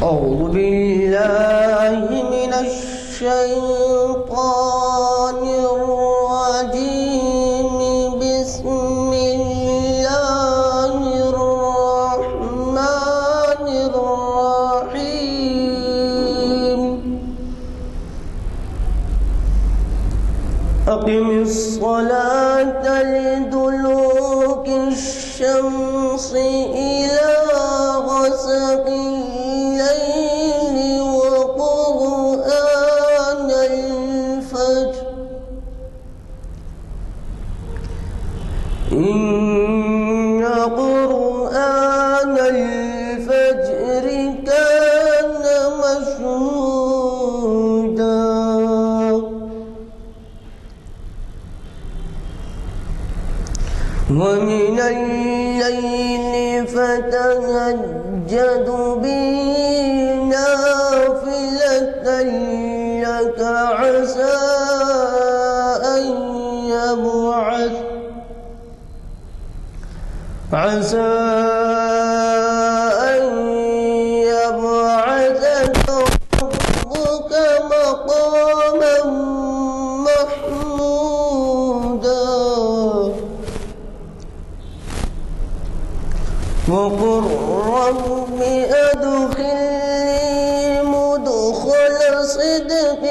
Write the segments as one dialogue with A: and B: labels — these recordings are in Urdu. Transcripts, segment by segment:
A: أعوذ بالله من الشيطان الرجيم. بسم الله الرحمن الرحيم. أقم الصلاة لدلوك الشمس إلى غسق الليل وقرآن الفجر إن قرآن الفجر كان مشهودا. ومن الليل فتهجد به نافلة لك عسى أن يبعثك ربك مقاما محمودا. وقل رب أدخلني مدخل صدق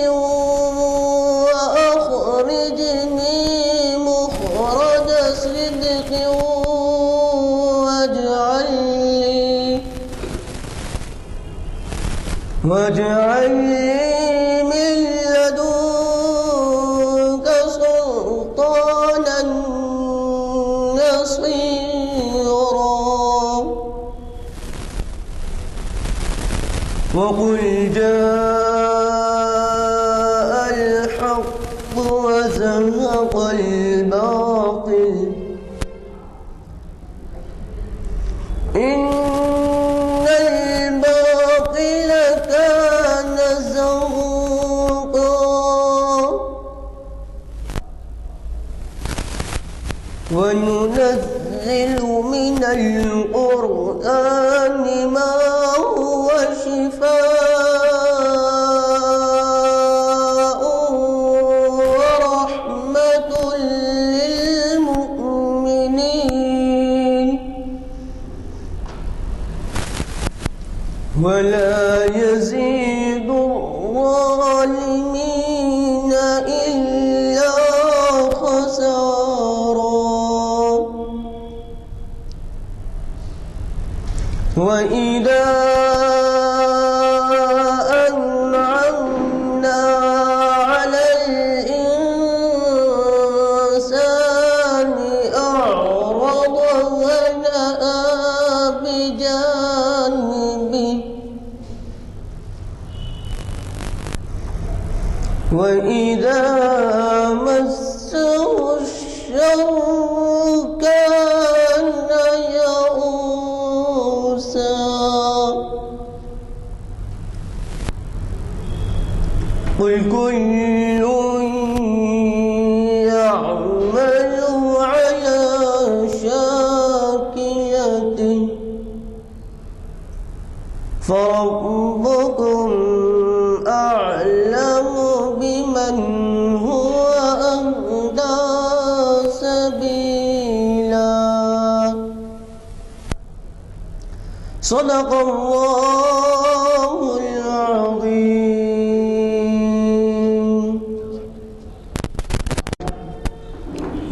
A: وأخرجني مخرج صدق واجعل لي من لدنك سلطانا نصيرا. وقل جاء الحق وزهق الباطل إن الباطل كان زهوقا. وننزل من القرآن ما هو شفاء ورحمة للمؤمنين ولا يزيد الظالمين إلا خسارا. وإذا أنعمنا على الإنسان أعرض ونأى بجانبه وإذا مسه الشر كان يئوسا. قل كل يعمل على شاكلته فربكم أعلم بمن هو أهدى سبيلا. صدق الله العظيم.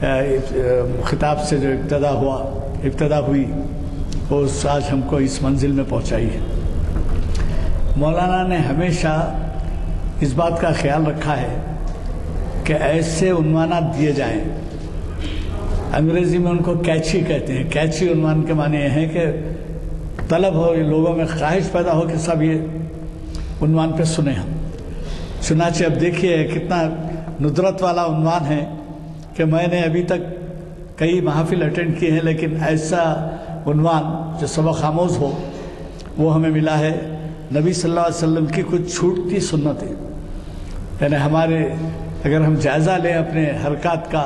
B: خطاب سے جو ابتدا ہوئی وہ آج ہم کو اس منزل میں پہنچائی ہے۔ مولانا نے ہمیشہ اس بات کا خیال رکھا ہے کہ ایسے عنوانات دیے جائیں، انگریزی میں ان کو کیچی کہتے ہیں۔ کیچی عنوان کے معنی یہ ہے کہ طلب ہو، لوگوں میں خواہش پیدا ہو کہ سب یہ عنوان پہ سنیں ہم۔ چنانچہ اب دیکھیے کتنا ندرت والا عنوان ہے کہ میں نے ابھی تک کئی محافل اٹینڈ کیے ہیں، لیکن ایسا عنوان جو سبق آموز ہو وہ ہمیں ملا ہے نبی صلی اللہ علیہ وسلم کی کچھ چھوٹتی سنتیں۔ یعنی ہمارے اگر ہم جائزہ لیں اپنے حرکات کا،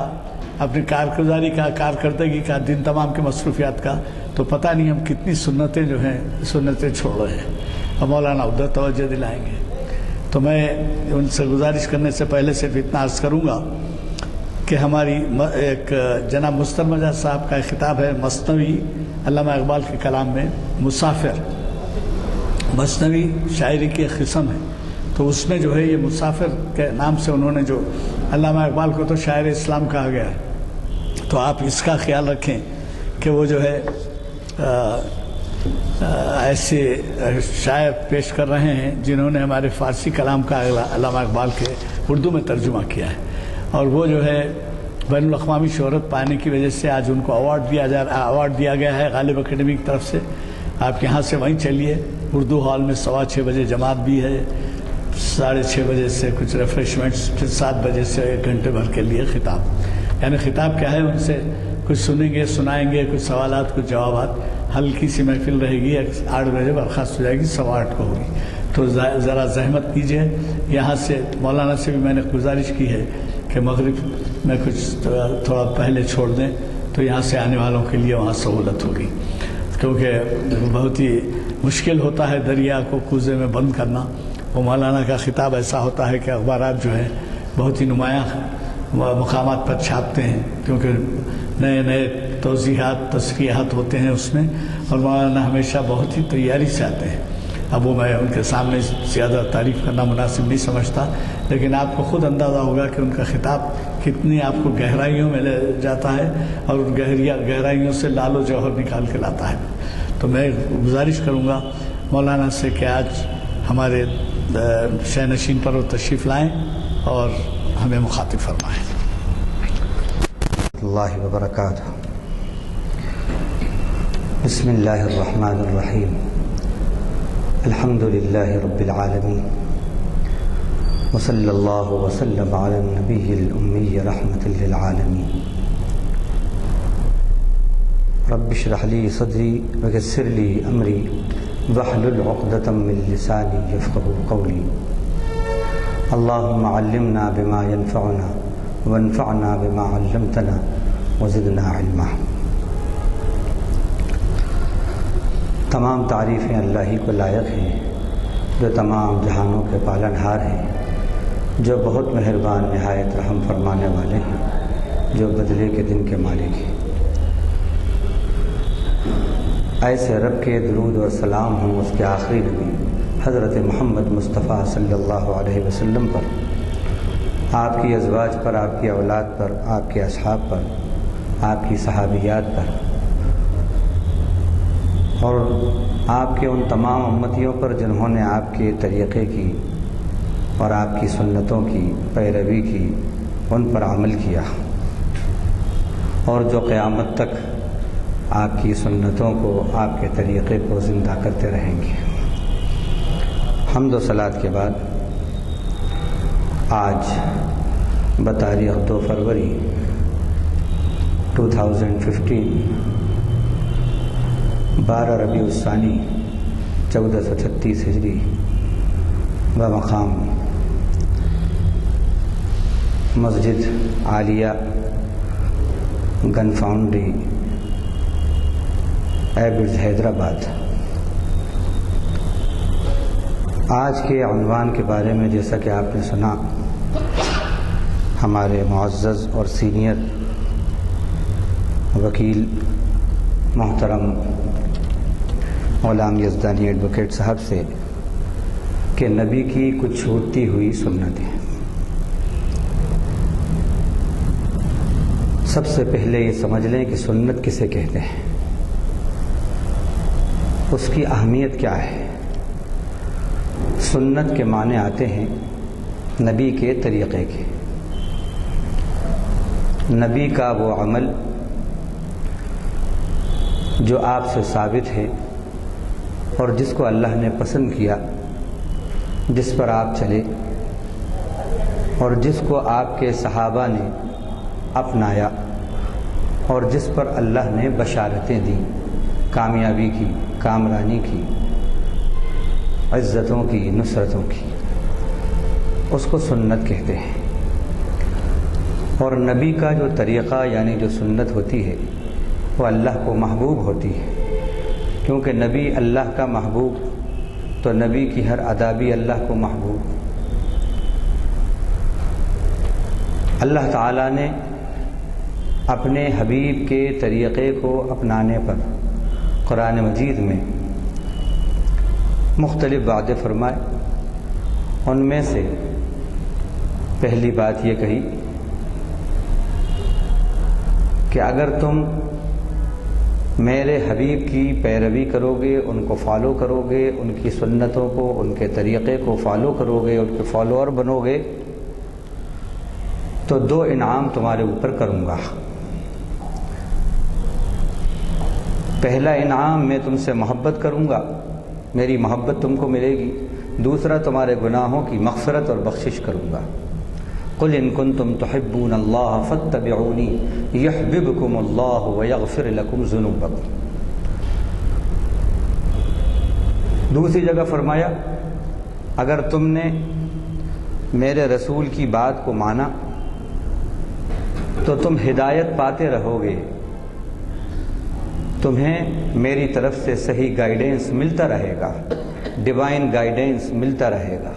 B: اپنی کارگزاری کا، کارکردگی کا، دن تمام کے مصروفیات کا، تو پتہ نہیں ہم کتنی سنتیں جو ہیں سنتیں چھوڑ رہے ہیں۔ اور مولانا ادھر توجہ دلائیں گے۔ تو میں ان سے گزارش کرنے سے پہلے صرف اتنا عرض کروں گا کہ ہماری ایک جناب مستر مجاز صاحب کا ایک خطاب ہے مثنوی، علامہ اقبال کے کلام میں مسافر، مثنوی شاعری کی ایک قسم ہے، تو اس میں جو ہے یہ مسافر کے نام سے انہوں نے جو علامہ اقبال کو تو شاعر اسلام کہا گیا ہے، تو آپ اس کا خیال رکھیں کہ وہ جو ہے ایسے شاعر پیش کر رہے ہیں جنہوں نے ہمارے فارسی کلام کا علامہ اقبال کے اردو میں ترجمہ کیا ہے، اور وہ جو ہے بین الاقوامی شہرت پانے کی وجہ سے آج ان کو ایوارڈ دیا گیا ہے غالب اکیڈمی کی طرف سے۔ آپ یہاں سے وہیں چلیے، اردو ہال میں 6:15 بجے جماعت بھی ہے، 6:30 بجے سے کچھ ریفریشمنٹس، پھر 7 بجے سے 1 گھنٹے بھر کے لیے خطاب۔ یعنی خطاب کیا ہے، ان سے کچھ سنیں گے، سنائیں گے، کچھ سوالات، کچھ جوابات، ہلکی سی محفل رہے گی، 8 بجے برخاست ہو جائے گی، 8:15 کو ہوگی۔ تو ذرا زحمت کیجیے۔ یہاں سے مولانا سے بھی میں نے گزارش کی ہے کہ مغرب میں کچھ تھوڑا پہلے چھوڑ دیں تو یہاں سے آنے والوں کے لیے وہاں سہولت ہوگی، کیونکہ بہت ہی مشکل ہوتا ہے دریا کو کوزے میں بند کرنا۔ وہ مولانا کا خطاب ایسا ہوتا ہے کہ اخبارات جو ہیں بہت ہی نمایاں مقامات پر چھاپتے ہیں، کیونکہ نئے توضیحات، تصریحات ہوتے ہیں اس میں، اور مولانا ہمیشہ بہت ہی تیاری سے آتے ہیں۔ اب وہ میں ان کے سامنے زیادہ تعریف کرنا مناسب نہیں سمجھتا، لیکن آپ کو خود اندازہ ہوگا کہ ان کا خطاب کتنی آپ کو گہرائیوں میں لے جاتا ہے، اور ان گہرائیوں سے لال و جوہر نکال کے لاتا ہے۔ تو میں گزارش کروں گا مولانا سے کہ آج ہمارے شہ نشین پر وہ تشریف لائیں اور ہمیں مخاطب فرمائیں۔
C: اللہ وبرکاتہ۔ بسم اللہ الرحمن الرحیم۔ الحمد للہ رب العالمین، وصلی اللہ وسلم علی النبی الامی رحمۃ للعالمین۔ رب اشرح لی صدری ویسر لی امری واحلل عقدۃ من لسانی یفقهوا قولی۔ اللہم علمنا بما ینفعنا وانفعنا بما علمتنا وزدنا علما۔ تمام تعریفیں اللہ ہی کو لائق ہیں، جو تمام جہانوں کے پالن ہار ہیں، جو بہت مہربان نہایت رحم فرمانے والے ہیں، جو بدلے کے دن کے مالک ہیں۔ ایسے رب کے درود و سلام ہوں اس کے آخری نبی حضرت محمد مصطفیٰ صلی اللہ علیہ وسلم پر، آپ کی ازواج پر، آپ کی اولاد پر، آپ کے اصحاب پر، آپ کی صحابیات پر، اور آپ کے ان تمام امتیوں پر جنہوں نے آپ کے طریقے کی اور آپ کی سنتوں کی پیروی کی، ان پر عمل کیا، اور جو قیامت تک آپ کی سنتوں کو، آپ کے طریقے کو زندہ کرتے رہیں گے۔ حمد و صلات کے بعد آج بتاریخ 2 فروری 2015 12 ربیع الثانی 1436 ہجری بمقام مسجد عالیہ گن فاؤنڈری ایبرز حیدرآباد۔ آج کے عنوان کے بارے میں جیسا کہ آپ نے سنا، ہمارے معزز اور سینئر وکیل محترم غلام یزدانی ایڈوکیٹ صاحب سے کہ نبی کی کچھ چھوٹتی ہوئی سنتیں۔ سب سے پہلے یہ سمجھ لیں کہ سنت کسے کہتے ہیں، اس کی اہمیت کیا ہے۔ سنت کے معنی آتے ہیں نبی کے طریقے کے، نبی کا وہ عمل جو آپ سے ثابت ہے اور جس کو اللہ نے پسند کیا، جس پر آپ چلے اور جس کو آپ کے صحابہ نے اپنایا اور جس پر اللہ نے بشارتیں دیں، کامیابی کی، کامرانی کی، عزتوں کی، نصرتوں کی، اس کو سنت کہتے ہیں۔ اور نبی کا جو طریقہ یعنی جو سنت ہوتی ہے وہ اللہ کو محبوب ہوتی ہے، کیونکہ نبی اللہ کا محبوب تو نبی کی ہر ادا بھی اللہ کو محبوب۔ اللہ تعالیٰ نے اپنے حبیب کے طریقے کو اپنانے پر قرآن مجید میں مختلف وعدے فرمائے، ان میں سے پہلی بات یہ کہی کہ اگر تم میرے حبیب کی پیروی کرو گے، ان کو فالو کرو گے، ان کی سنتوں کو، ان کے طریقے کو فالو کرو گے، ان کے فالوور بنو گے، تو 2 انعام تمہارے اوپر کروں گا۔ پہلا انعام، میں تم سے محبت کروں گا، میری محبت تم کو ملے گی۔ دوسرا، تمہارے گناہوں کی مغفرت اور بخشش کروں گا۔ قل ان کنتم تحبون اللہ فاتبعونی یحببکم اللہ ویغفر لکم ذنوبکم۔ دوسری جگہ فرمایا اگر تم نے میرے رسول کی بات کو مانا تو تم ہدایت پاتے رہو گے، تمہیں میری طرف سے صحیح گائیڈنس ملتا رہے گا، ڈیوائن گائیڈنس ملتا رہے گا۔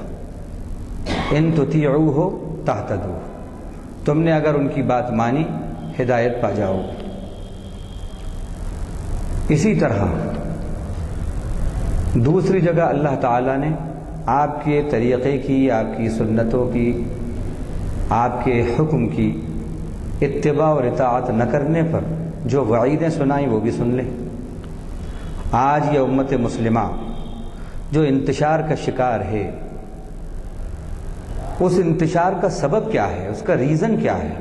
C: ان تطیعوہ تہتدوا، تم نے اگر ان کی بات مانی ہدایت پا جاؤ۔ اسی طرح دوسری جگہ اللہ تعالیٰ نے آپ کے طریقے کی، آپ کی سنتوں کی، آپ کے حکم کی اتباع اور اطاعت نہ کرنے پر جو وعیدیں سنائیں وہ بھی سن لیں۔ آج یہ امت مسلمہ جو انتشار کا شکار ہے، اس انتشار کا سبب کیا ہے، اس کا ریزن کیا ہے،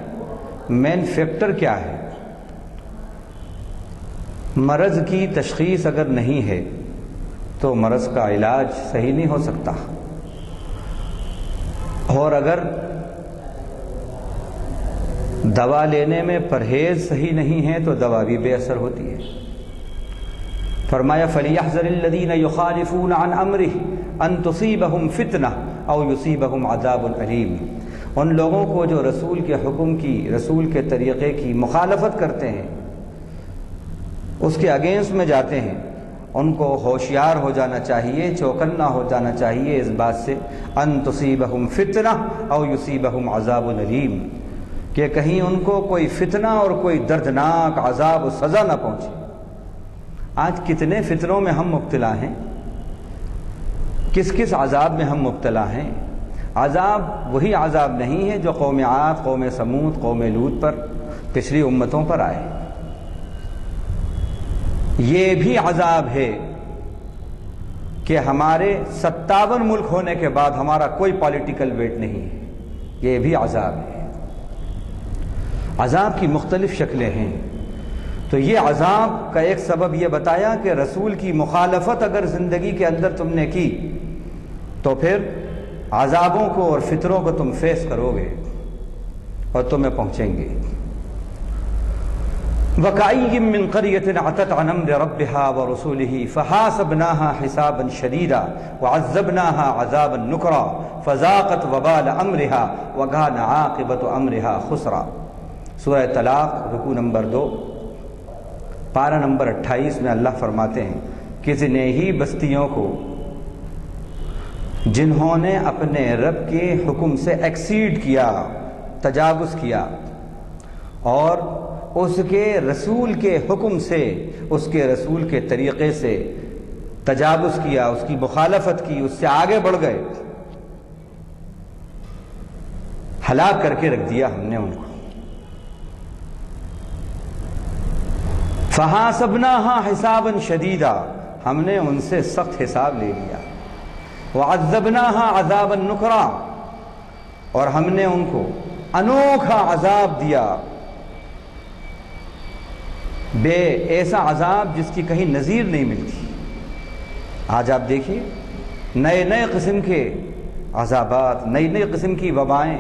C: مین فیکٹر کیا ہے؟ مرض کی تشخیص اگر نہیں ہے تو مرض کا علاج صحیح نہیں ہو سکتا، اور اگر دوا لینے میں پرہیز صحیح نہیں ہے تو دوا بھی بے اثر ہوتی ہے۔ فرمایا فَلْيَحْذَرِ الَّذِينَ يُخَالِفُونَ عَنْ أَمْرِهِ أَن تُصِيبَهُمْ فِتْنَةٌ أَوْ يُصِيبَهُمْ عَذَابٌ أَلِيمٌ۔ ان لوگوں کو جو رسول کے حکم کی، رسول کے طریقے کی مخالفت کرتے ہیں، اس کے اگینسٹ میں جاتے ہیں، ان کو ہوشیار ہو جانا چاہیے، چوکنا ہو جانا چاہیے اس بات سے أَن تُصِيبَهُمْ فِتْنَةٌ أَوْ يُصِيبَهُمْ عَذَابٌ أَلِيمٌ، کہ کہیں ان کو کوئی فتنہ اور کوئی دردناک عذاب و سزا نہ پہنچے۔ آج کتنے فتنوں میں ہم مبتلا ہیں، کس کس عذاب میں ہم مبتلا ہیں۔ عذاب وہی عذاب نہیں ہے جو قوم عاد، قوم سمود، قوم لوط پر، پچھلی امتوں پر آئے۔ یہ بھی عذاب ہے کہ ہمارے 57 ملک ہونے کے بعد ہمارا کوئی پولیٹیکل ویٹ نہیں ہے، یہ بھی عذاب ہے۔ عذاب کی مختلف شکلیں ہیں، تو یہ عذاب کا ایک سبب یہ بتایا کہ رسول کی مخالفت اگر زندگی کے اندر تم نے کی تو پھر عذابوں کو اور فتنوں کو تم فیس کرو گے اور تمہیں پہنچیں گے۔ وَكَأَيٍّ مِّن قَرْيَةٍ عَتَتْ عَنْ أَمْرِ رَبِّهَا وَرُسُولِهِ فَحَاسَبْنَاهَا حِسَابًا شَدِيدًا وَعَذَّبْنَاهَا عَذَابًا نُكْرًا فَذَاقَتْ وَبَالَ أَمْرِهَا وَكَانَ عَاقِبَةُ أَمْرِهَا خُسْرًا۔ سورہ طلاق رکوع نمبر 2 پارہ نمبر 28 میں اللہ فرماتے ہیں کتنے ہی بستیوں کو جنہوں نے اپنے رب کے حکم سے ایکسیڈ کیا، تجاوز کیا، اور اس کے رسول کے حکم سے، اس کے رسول کے طریقے سے تجاوز کیا، اس کی مخالفت کی، اس سے آگے بڑھ گئے، ہلاک کر کے رکھ دیا ہم نے ان کو۔ فحاسبناها حسابا شدیدا، ہم نے ان سے سخت حساب لے لیا، وعذبناها عذابا نکرا، اور ہم نے ان کو انوکھا عذاب دیا، بے ایسا عذاب جس کی کہیں نظیر نہیں ملتی۔ آج آپ دیکھیے نئے نئے قسم کے عذابات، نئی نئی قسم کی وبائیں،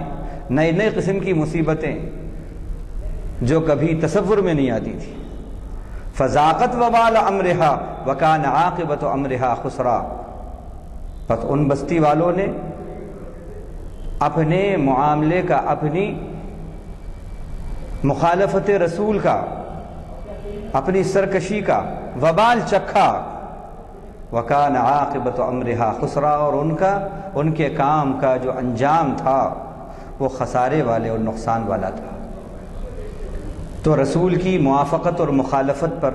C: نئے نئے قسم کی مصیبتیں جو کبھی تصور میں نہیں آتی تھی۔ فذاقت وبال امرہا وکان عاقبت امرہا خسرا، بس ان بستی والوں نے اپنے معاملے کا، اپنی مخالفت رسول کا، اپنی سرکشی کا وبال چکھا، وکان عاقبت امرہا خسرا، اور ان کے کام کا جو انجام تھا وہ خسارے والے اور نقصان والا تھا۔ تو رسول کی موافقت اور مخالفت پر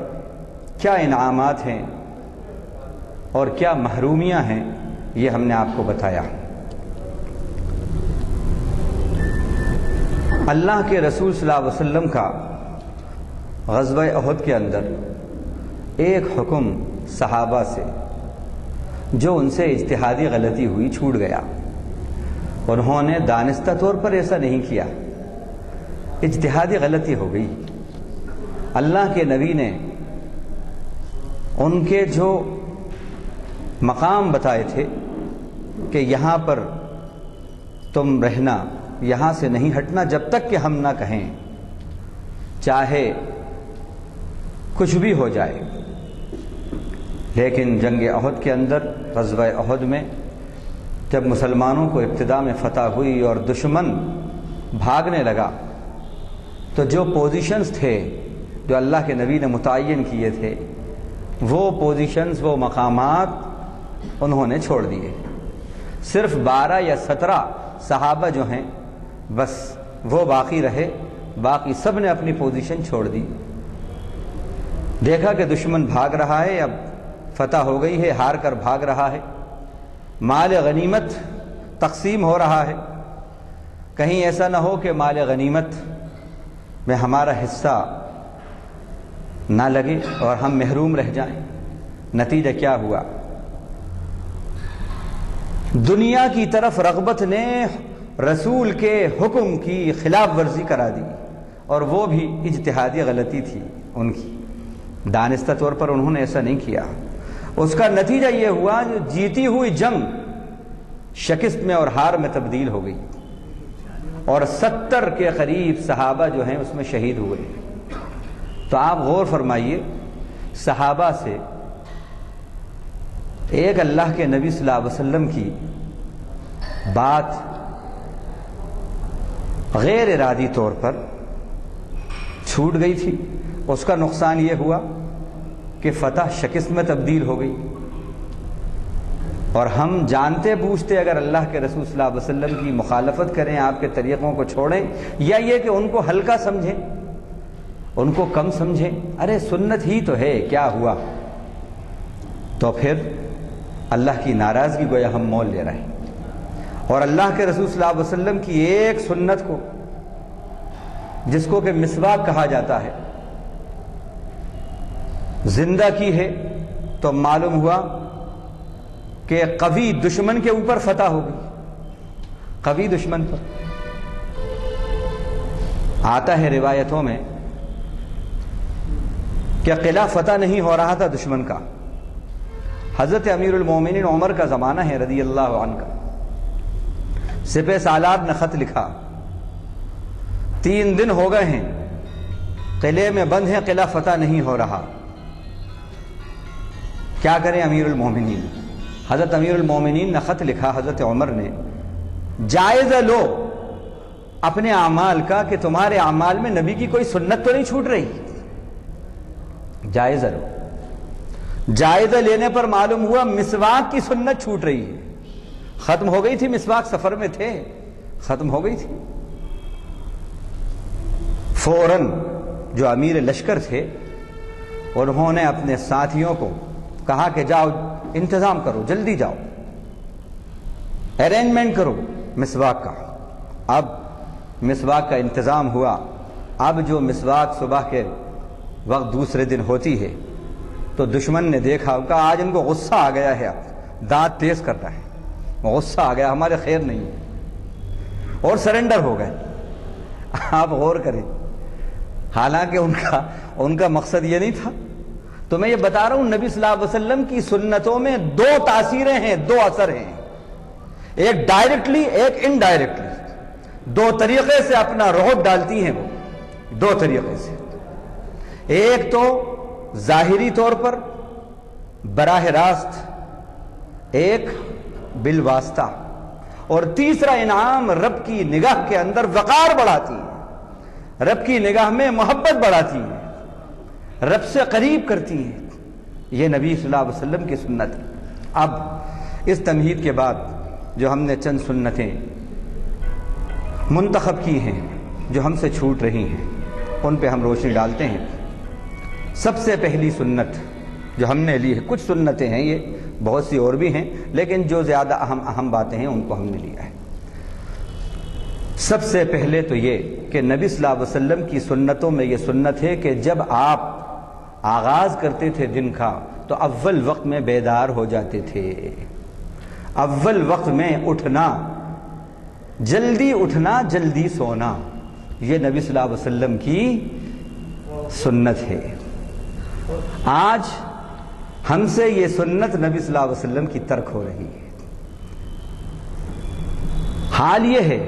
C: کیا انعامات ہیں اور کیا محرومیاں ہیں، یہ ہم نے آپ کو بتایا۔ اللہ کے رسول صلی اللہ علیہ وسلم کا غزوہ احد کے اندر ایک حکم صحابہ سے جو ان سے اجتہادی غلطی ہوئی چھوٹ گیا، انہوں نے دانستہ طور پر ایسا نہیں کیا، اجتہادی غلطی ہو گئی۔ اللہ کے نبی نے ان کے جو مقام بتائے تھے کہ یہاں پر تم رہنا، یہاں سے نہیں ہٹنا جب تک کہ ہم نہ کہیں، چاہے کچھ بھی ہو جائے۔ لیکن جنگ احد کے اندر، غزوہ احد میں جب مسلمانوں کو ابتدا میں فتح ہوئی اور دشمن بھاگنے لگا، تو جو پوزیشنز تھے جو اللہ کے نبی نے متعین کیے تھے، وہ پوزیشنز، وہ مقامات انہوں نے چھوڑ دیے۔ صرف 12 یا 17 صحابہ جو ہیں بس وہ باقی رہے، باقی سب نے اپنی پوزیشن چھوڑ دی۔ دیکھا کہ دشمن بھاگ رہا ہے، اب فتح ہو گئی ہے، ہار کر بھاگ رہا ہے، مال غنیمت تقسیم ہو رہا ہے، کہیں ایسا نہ ہو کہ مال غنیمت میں ہمارا حصہ نہ لگے اور ہم محروم رہ جائیں۔ نتیجہ کیا ہوا؟ دنیا کی طرف رغبت نے رسول کے حکم کی خلاف ورزی کرا دی، اور وہ بھی اجتہادی غلطی تھی ان کی، دانستہ طور پر انہوں نے ایسا نہیں کیا۔ اس کا نتیجہ یہ ہوا جو جیتی ہوئی جنگ شکست میں اور ہار میں تبدیل ہو گئی، اور 70 کے قریب صحابہ جو ہیں اس میں شہید ہوئے۔ تو آپ غور فرمائیے، صحابہ سے ایک اللہ کے نبی صلی اللہ علیہ وسلم کی بات غیر ارادی طور پر چھوٹ گئی تھی، اس کا نقصان یہ ہوا کہ فتح شکست میں تبدیل ہو گئی۔ اور ہم جانتے بوجھتے اگر اللہ کے رسول صلی اللہ علیہ وسلم کی مخالفت کریں، آپ کے طریقوں کو چھوڑیں، یا یہ کہ ان کو ہلکا سمجھیں، ان کو کم سمجھیں، ارے سنت ہی تو ہے، کیا ہوا، تو پھر اللہ کی ناراضگی گویا ہم مول لے رہے ہیں۔ اور اللہ کے رسول صلی اللہ علیہ وسلم کی ایک سنت کو، جس کو کہ مسواک کہا جاتا ہے، زندہ کی ہے، تو معلوم ہوا کہ قوی دشمن کے اوپر فتح ہوگی، قوی دشمن پر۔ آتا ہے روایتوں میں کہ قلعہ فتح نہیں ہو رہا تھا دشمن کا، حضرت امیر المومنین عمر کا زمانہ ہے رضی اللہ عنہ کا، سپہ سالار نے خط لکھا، 3 دن ہو گئے ہیں قلعے میں بند ہیں، قلعہ فتح نہیں ہو رہا، کیا کریں امیر المومنین؟ حضرت امیر المومنین نے خط لکھا حضرت عمر نے، جائزہ لو اپنے اعمال کا کہ تمہارے اعمال میں نبی کی کوئی سنت تو نہیں چھوٹ رہی، جائزہ لو۔ جائزہ لینے پر معلوم ہوا مسواک کی سنت چھوٹ رہی ہے، ختم ہو گئی تھی، مسواک سفر میں تھے، ختم ہو گئی تھی۔ فوراً جو امیر لشکر تھے انہوں نے اپنے ساتھیوں کو کہا کہ جاؤ انتظام کرو، جلدی جاؤ، ارینجمنٹ کرو مسواک کا۔ اب مسواک کا انتظام ہوا، اب جو مسواک صبح کے وقت دوسرے دن ہوتی ہے تو دشمن نے دیکھا، کہا آج ان کو غصہ آ گیا ہے، دانت تیز کر رہا ہے، غصہ آ گیا، ہمارے خیر نہیں ہے، اور سرنڈر ہو گئے۔ آپ غور کریں، حالانکہ ان کا مقصد یہ نہیں تھا۔ تو میں یہ بتا رہا ہوں، نبی صلی اللہ علیہ وسلم کی سنتوں میں دو تاثیریں ہیں، دو اثر ہیں، ایک ڈائریکٹلی ایک انڈائریکٹلی، دو طریقے سے اپنا رعب ڈالتی ہیں وہ، دو طریقے سے، ایک تو ظاہری طور پر براہ راست، ایک بالواسطہ، اور تیسرا انعام رب کی نگاہ کے اندر وقار بڑھاتی ہے، رب کی نگاہ میں محبت بڑھاتی ہے، رب سے قریب کرتی ہے۔ یہ نبی صلی اللہ علیہ وسلم کی سنت ہے۔ اب اس تمہید کے بعد جو ہم نے چند سنتیں منتخب کی ہیں جو ہم سے چھوٹ رہی ہیں، ان پہ ہم روشنی ڈالتے ہیں۔ سب سے پہلی سنت جو ہم نے لی ہے، کچھ سنتیں ہیں یہ، بہت سی اور بھی ہیں، لیکن جو زیادہ اہم باتیں ہیں ان کو ہم نے لیا ہے۔ سب سے پہلے تو یہ کہ نبی صلی اللہ علیہ وسلم کی سنتوں میں یہ سنت ہے کہ جب آپ آغاز کرتے تھے دن کا تو اول وقت میں بیدار ہو جاتے تھے، اول وقت میں اٹھنا، جلدی سونا، یہ نبی صلی اللہ علیہ وسلم کی سنت ہے۔ آج ہم سے یہ سنت نبی صلی اللہ علیہ وسلم کی ترک ہو رہی ہے۔ حال یہ ہے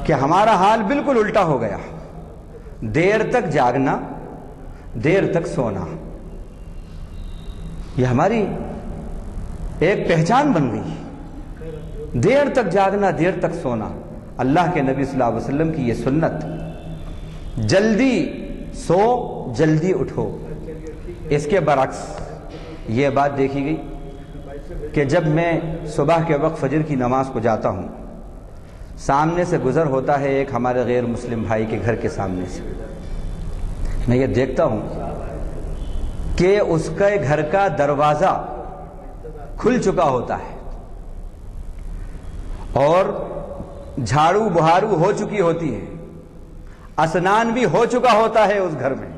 C: کہ ہمارا حال بالکل الٹا ہو گیا، دیر تک جاگنا، دیر تک سونا، یہ ہماری ایک پہچان بن گئی، دیر تک جاگنا، دیر تک سونا۔ اللہ کے نبی صلی اللہ علیہ وسلم کی یہ سنت، جلدی سو جلدی اٹھو۔ اس کے برعکس یہ بات دیکھی گئی کہ جب میں صبح کے وقت فجر کی نماز کو جاتا ہوں، سامنے سے گزر ہوتا ہے ایک ہمارے غیر مسلم بھائی کے گھر کے سامنے سے، میں یہ دیکھتا ہوں کہ اس کے گھر کا دروازہ کھل چکا ہوتا ہے اور جھاڑو بہارو ہو چکی ہوتی ہے، اسنان بھی ہو چکا ہوتا ہے اس گھر میں،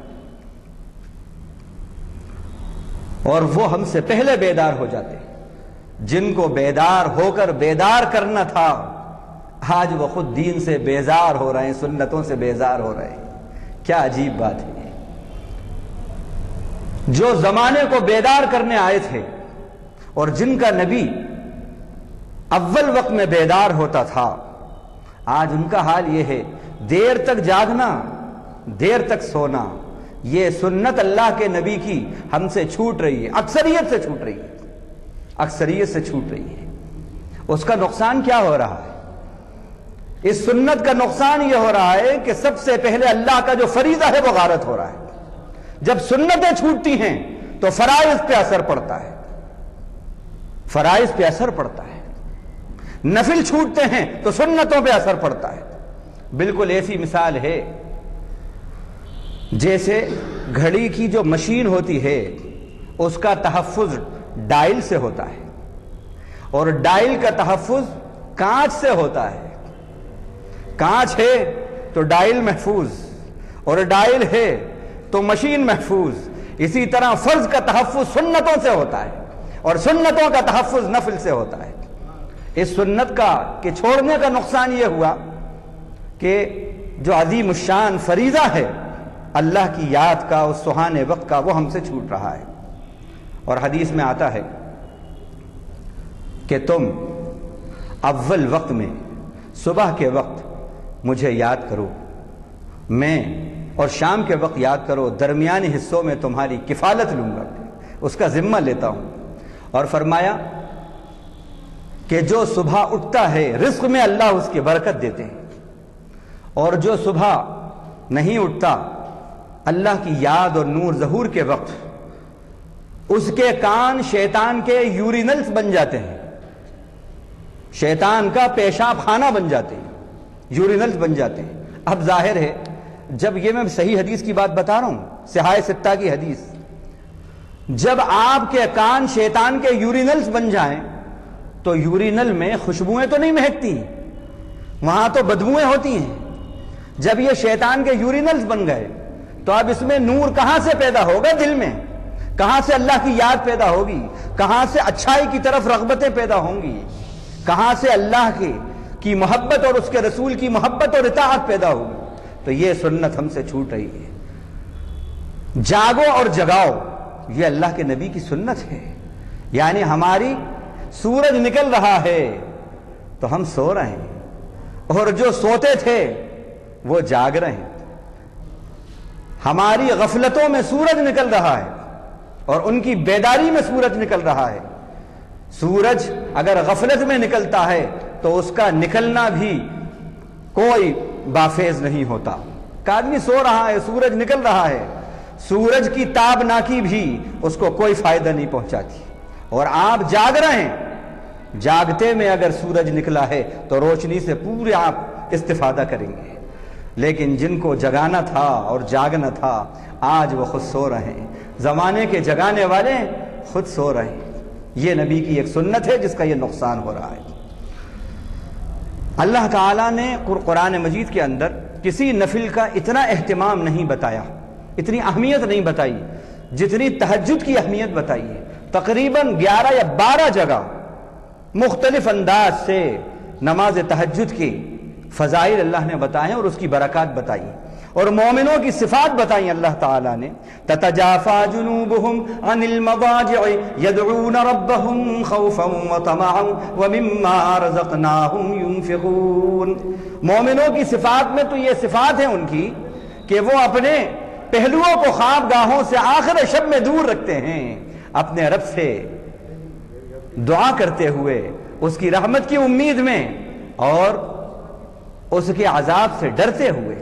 C: اور وہ ہم سے پہلے بیدار ہو جاتے ہیں۔ جن کو بیدار ہو کر بیدار کرنا تھا، آج وہ خود دین سے بیزار ہو رہے ہیں، سنتوں سے بیزار ہو رہے ہیں۔ کیا عجیب بات ہے! جو زمانے کو بیدار کرنے آئے تھے اور جن کا نبی اول وقت میں بیدار ہوتا تھا، آج ان کا حال یہ ہے، دیر تک جاگنا، دیر تک سونا۔ یہ سنت اللہ کے نبی کی ہم سے چھوٹ رہی ہے، اکثریت سے چھوٹ رہی ہے، اکثریت سے چھوٹ رہی ہے۔ اس کا نقصان کیا ہو رہا ہے؟ اس سنت کا نقصان یہ ہو رہا ہے کہ سب سے پہلے اللہ کا جو فریضہ ہے وہ غارت ہو رہا ہے۔ جب سنتیں چھوٹتی ہیں تو فرائض پہ اثر پڑتا ہے، فرائض پہ اثر پڑتا ہے، نفل چھوٹتے ہیں تو سنتوں پہ اثر پڑتا ہے۔ بالکل ایسی مثال ہے جیسے گھڑی کی جو مشین ہوتی ہے اس کا تحفظ ڈائل سے ہوتا ہے، اور ڈائل کا تحفظ کانچ سے ہوتا ہے۔ کانچ ہے تو ڈائل محفوظ، اور ڈائل ہے تو مشین محفوظ۔ اسی طرح فرض کا تحفظ سنتوں سے ہوتا ہے، اور سنتوں کا تحفظ نفل سے ہوتا ہے۔ اس سنت کا کہ چھوڑنے کا نقصان یہ ہوا کہ جو عظیم الشان فریضہ ہے اللہ کی یاد کا، اس سہانے وقت کا، وہ ہم سے چھوٹ رہا ہے۔ اور حدیث میں آتا ہے کہ تم اول وقت میں صبح کے وقت مجھے یاد کرو، میں اور شام کے وقت یاد کرو، درمیانی حصوں میں تمہاری کفالت لوں گا، اس کا ذمہ لیتا ہوں۔ اور فرمایا کہ جو صبح اٹھتا ہے رزق میں اللہ اس کی برکت دیتے ہیں، اور جو صبح نہیں اٹھتا اللہ کی یاد اور نور ظہور کے وقت اس کے کان شیطان کے یورینلز بن جاتے ہیں، شیطان کا پیشاب خانہ بن جاتے ہیں، یورینلز بن جاتے ہیں۔ اب ظاہر ہے جب یہ میں صحیح حدیث کی بات بتا رہا ہوں، صحاح ستہ کی حدیث، جب آپ کے کان شیطان کے یورینلز بن جائیں تو یورینل میں خوشبوئیں تو نہیں مہکتی، وہاں تو بدبوئیں ہوتی ہیں۔ جب یہ شیطان کے یورینلز بن گئے تو اب اس میں نور کہاں سے پیدا ہوگا؟ دل میں. کہاں سے اللہ کی یاد پیدا ہوگی؟ کہاں سے اچھائی کی طرف رغبتیں پیدا ہوں گی؟ کہاں سے اللہ کی محبت اور اس کے رسول کی محبت اور اطاعت پیدا ہوگی؟ تو یہ سنت ہم سے چھوٹ رہی ہے. جاگو اور جگاؤ، یہ اللہ کے نبی کی سنت ہے. یعنی ہماری سورج نکل رہا ہے تو ہم سو رہے ہیں، اور جو سوتے تھے وہ جاگ رہے ہیں. ہماری غفلتوں میں سورج نکل رہا ہے اور ان کی بیداری میں سورج نکل رہا ہے. سورج اگر غفلت میں نکلتا ہے تو اس کا نکلنا بھی کوئی بافیض نہیں ہوتا. آدمی سو رہا ہے، سورج نکل رہا ہے، سورج کی تابناکی بھی اس کو کوئی فائدہ نہیں پہنچاتی. اور آپ جاگ رہے ہیں، جاگتے میں اگر سورج نکلا ہے تو روشنی سے پورے آپ استفادہ کریں گے. لیکن جن کو جگانا تھا اور جاگنا تھا آج وہ خود سو رہے ہیں. زمانے کے جگانے والے خود سو رہے ہیں. یہ نبی کی ایک سنت ہے جس کا یہ نقصان ہو رہا ہے. اللہ تعالیٰ نے قرآن مجید کے اندر کسی نفل کا اتنا اہتمام نہیں بتایا، اتنی اہمیت نہیں بتائی جتنی تہجد کی اہمیت بتائی ہے. تقریباً 11 یا 12 جگہ مختلف انداز سے نماز تہجد کی فضائل اللہ نے بتائے اور اس کی برکات بتائی اور مومنوں کی صفات بتائیں اللہ تعالیٰ نے. تتجافا جنوبہم عن المضاجع یدعون ربہم خوفا وطمعا ومما رزقناہم ينفقون. مومنوں کی صفات میں تو یہ صفات ہیں ان کی کہ وہ اپنے پہلوؤں کو خواب گاہوں سے آخر شب میں دور رکھتے ہیں، اپنے رب سے دعا کرتے ہوئے، اس کی رحمت کی امید میں اور اس کے عذاب سے ڈرتے ہوئے.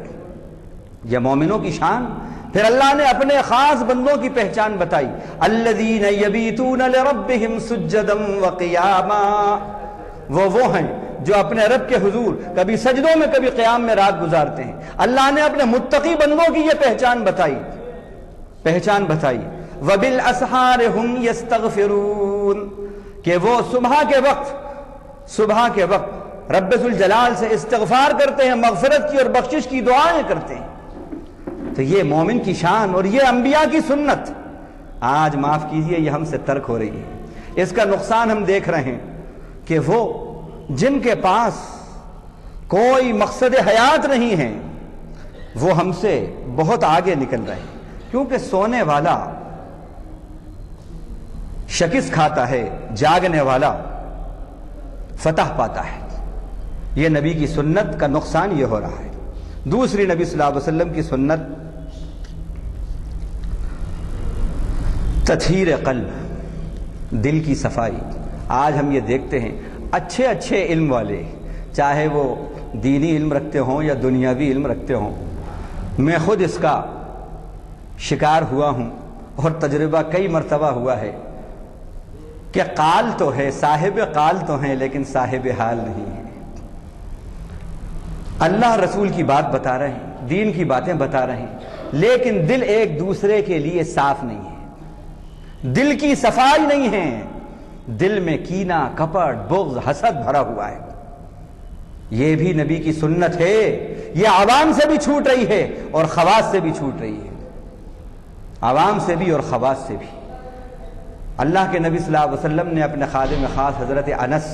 C: یہ مومنوں کی شان. پھر اللہ نے اپنے خاص بندوں کی پہچان بتائی. الذین یبیتون لربہم سجدا وقیاما. وہ ہیں جو اپنے رب کے حضور کبھی سجدوں میں کبھی قیام میں رات گزارتے ہیں. اللہ نے اپنے متقی بندوں کی یہ پہچان بتائی. وبالاسحار ہم یستغفرون. کہ وہ صبح کے وقت رب ذوالجلال سے استغفار کرتے ہیں، مغفرت کی اور بخشش کی دعائیں کرتے ہیں. تو یہ مومن کی شان اور یہ انبیاء کی سنت آج معاف کیجئے یہ ہم سے ترک ہو رہی ہے. اس کا نقصان ہم دیکھ رہے ہیں کہ وہ جن کے پاس کوئی مقصد حیات نہیں ہے وہ ہم سے بہت آگے نکل رہے ہیں. کیونکہ سونے والا شکست کھاتا ہے، جاگنے والا فتح پاتا ہے. یہ نبی کی سنت کا نقصان یہ ہو رہا ہے. دوسری نبی صلی اللہ علیہ وسلم کی سنت تطہیر قلب، دل کی صفائی. آج ہم یہ دیکھتے ہیں اچھے علم والے، چاہے وہ دینی علم رکھتے ہوں یا دنیاوی علم رکھتے ہوں، میں خود اس کا شکار ہوا ہوں اور تجربہ کئی مرتبہ ہوا ہے کہ قال تو ہے، صاحب قال تو ہیں، لیکن صاحب حال نہیں ہے. اللہ رسول کی بات بتا رہے ہیں، دین کی باتیں بتا رہے ہیں، لیکن دل ایک دوسرے کے لیے صاف نہیں ہے. دل کی صفائی نہیں ہے. دل میں کینہ، کپٹ، بغض، حسد بھرا ہوا ہے. یہ بھی نبی کی سنت ہے. یہ عوام سے بھی چھوٹ رہی ہے اور خواص سے بھی چھوٹ رہی ہے. عوام سے بھی اور خواص سے بھی. اللہ کے نبی صلی اللہ علیہ وسلم نے اپنے خادم خاص حضرت انس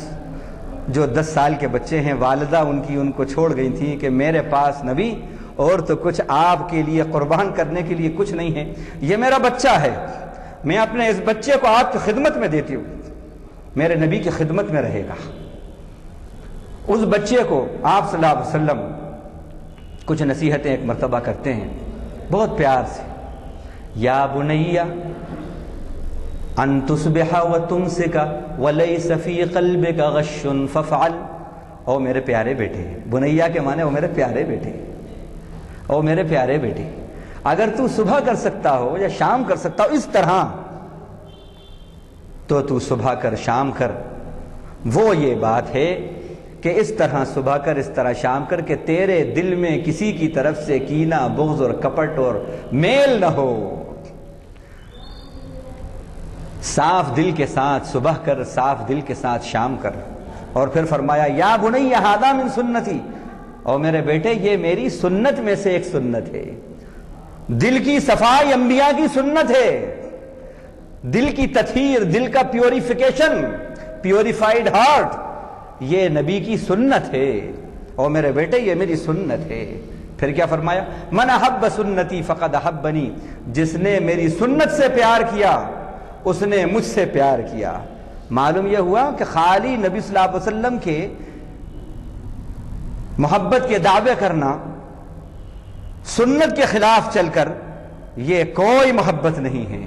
C: جو 10 سال کے بچے ہیں، والدہ ان کو چھوڑ گئی تھیں کہ میرے پاس نبی اور تو کچھ آپ کے لیے قربان کرنے کے لیے کچھ نہیں ہے، یہ میرا بچہ ہے، میں اپنے اس بچے کو آپ کی خدمت میں دیتی ہوں، میرے نبی کی خدمت میں رہے گا. اس بچے کو آپ صلی اللہ علیہ وسلم کچھ نصیحتیں ایک مرتبہ کرتے ہیں بہت پیار سے. یا بنیہ ان تصبح وتمسک وليس في قلبك غش فافعل. او میرے پیارے بیٹے، بنیہ کے معنی وہ میرے پیارے بیٹے، او میرے پیارے بیٹے، اگر تو صبح کر سکتا ہو یا شام کر سکتا ہو اس طرح تو صبح کر شام کر. وہ یہ بات ہے کہ اس طرح صبح کر، اس طرح شام کر کہ تیرے دل میں کسی کی طرف سے کینہ، بغض اور کپٹ اور میل نہ ہو. صاف دل کے ساتھ صبح کر، صاف دل کے ساتھ شام کر. اور پھر فرمایا یا بنی ھذا من سنتی، اور میرے بیٹے یہ میری سنت میں سے ایک سنت ہے. دل کی صفائی انبیاء کی سنت ہے، دل کی تطہیر، دل کا پیوریفیکیشن، پیوریفائیڈ ہارٹ، یہ نبی کی سنت ہے۔ اور میرے بیٹے یہ میری سنت ہے۔ پھر کیا فرمایا؟ من احب سنتی فقد احبنی، جس نے میری سنت سے پیار کیا اس نے مجھ سے پیار کیا۔ معلوم یہ ہوا کہ خالی نبی صلی اللہ علیہ وسلم کے محبت کے دعوے کرنا، سنت کے خلاف چل کر، یہ کوئی محبت نہیں ہے۔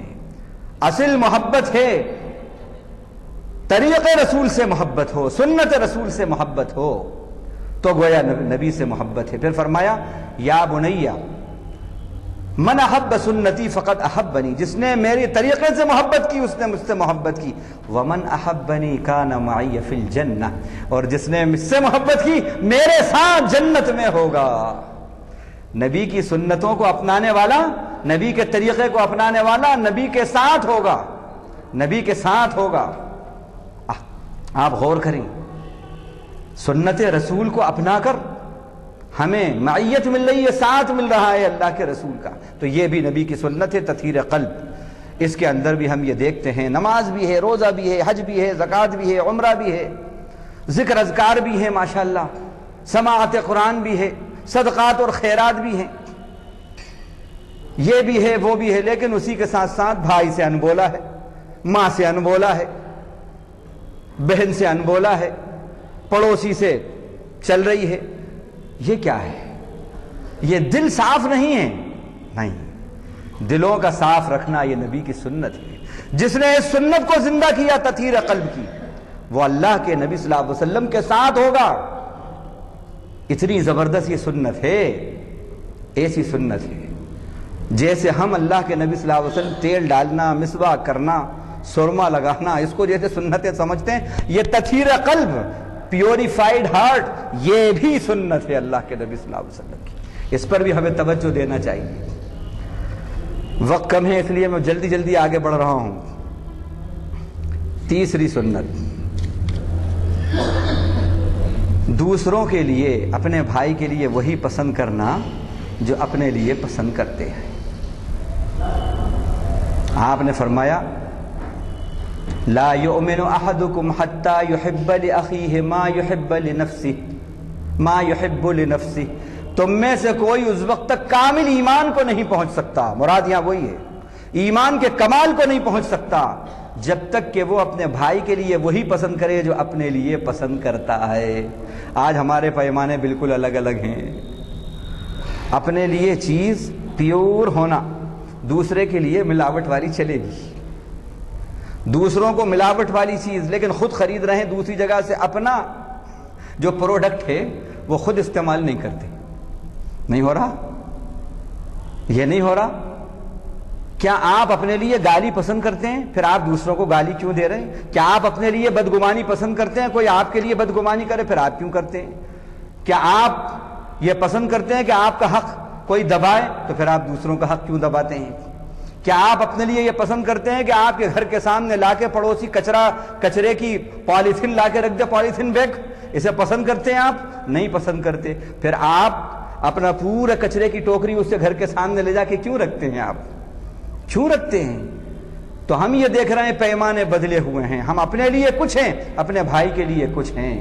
C: اصل محبت ہے طریق رسول سے محبت ہو، سنت رسول سے محبت ہو، تو گویا نبی سے محبت ہے۔ پھر فرمایا یا بنیا من احب سنتی فقد احبنی، جس نے میری طریقے سے محبت کی اس نے مجھ سے محبت کی۔ ومن احبنی کان معی فی الجنہ، اور جس نے مجھ سے محبت کی میرے ساتھ جنت میں ہوگا۔ نبی کی سنتوں کو اپنانے والا، نبی کے طریقے کو اپنانے والا نبی کے ساتھ ہوگا، نبی کے ساتھ ہوگا۔ آپ غور کریں، سنت رسول کو اپنا کر ہمیں معیت مل رہی ہے، ساتھ مل رہا ہے اللہ کے رسول کا، تو یہ بھی نبی کی سنت ہے، تطہیر قلب۔ اس کے اندر بھی ہم یہ دیکھتے ہیں، نماز بھی ہے، روزہ بھی ہے، حج بھی ہے، زکوٰۃ بھی ہے، عمرہ بھی ہے، ذکر اذکار بھی ہے، ماشاءاللہ سماعت قرآن بھی ہے، صدقات اور خیرات بھی ہیں، یہ بھی ہے وہ بھی ہے، لیکن اسی کے ساتھ ساتھ بھائی سے انبولا ہے، ماں سے انبولا ہے، بہن سے انبولا ہے، پڑوسی سے چل رہی ہے۔ یہ کیا ہے؟ یہ دل صاف نہیں ہے، نہیں، دلوں کا صاف رکھنا یہ نبی کی سنت ہے۔ جس نے اس سنت کو زندہ کیا، تطہیر قلب کی، وہ اللہ کے نبی صلی اللہ علیہ وسلم کے ساتھ ہوگا۔ اتنی زبردست یہ سنت ہے، ایسی سنت ہے جیسے ہم اللہ کے نبی صلی اللہ علیہ وسلم تیل ڈالنا، مسواک کرنا، سرما لگانا، اس کو جیسے سنتیں سمجھتے ہیں، یہ تطہیر قلب، پیوریفائیڈ ہارٹ، یہ بھی سنت ہے اللہ کے نبی صلی اللہ علیہ وسلم کی۔ اس پر بھی ہمیں توجہ دینا چاہیے۔ وقت کم ہے اس لیے میں جلدی جلدی آگے بڑھ رہا ہوں۔ تیسری سنت، دوسروں کے لیے، اپنے بھائی کے لیے وہی پسند کرنا جو اپنے لیے پسند کرتے ہیں۔ آپ نے فرمایا لا یؤمن احدکم حتی یحب لأخیہ ما یحب لنفسہ، تم میں سے کوئی اس وقت تک کامل ایمان کو نہیں پہنچ سکتا، مراد یہاں وہی ہے، ایمان کے کمال کو نہیں پہنچ سکتا جب تک کہ وہ اپنے بھائی کے لیے وہی پسند کرے جو اپنے لیے پسند کرتا ہے۔ آج ہمارے پیمانے بالکل الگ الگ ہیں۔ اپنے لیے چیز پیور ہونا، دوسرے کے لیے ملاوٹ والی چلے گی، دوسروں کو ملاوٹ والی چیز لیکن خود خرید رہے ہیں دوسری جگہ سے، اپنا جو پروڈکٹ ہے وہ خود استعمال نہیں کرتے۔ نہیں ہو رہا؟ یہ نہیں ہو رہا؟ کیا آپ اپنے لیے گالی پسند کرتے ہیں؟ پھر آپ دوسروں کو گالی کیوں دے رہے ہیں؟ کیا آپ اپنے لیے بدگمانی پسند کرتے ہیں؟ کوئی آپ کے لیے بدگمانی کرے پھر آپ کیوں کرتے ہیں؟ کیا آپ یہ پسند کرتے ہیں کہ آپ کا حق کوئی دبائے تو پھر آپ دوسروں کا حق کیوں دباتے ہیں؟ کیا آپ اپنے لیے یہ پسند کرتے ہیں کہ آپ کے گھر کے سامنے لا کے پڑوسی کچرے کی پالیتھین لا کے رکھ دے، پالیتھین بیگ، اسے پسند کرتے ہیں؟ آپ نہیں پسند کرتے، پھر آپ اپنا پورا کچرے کی ٹوکری اس سے گھر کے سامنے لے جا کے کیوں رکھتے ہیں؟ آپ کیوں رکھتے ہیں؟ تو ہم یہ دیکھ رہے ہیں پیمانے بدلے ہوئے ہیں، ہم اپنے لیے کچھ ہیں، اپنے بھائی کے لیے کچھ ہیں۔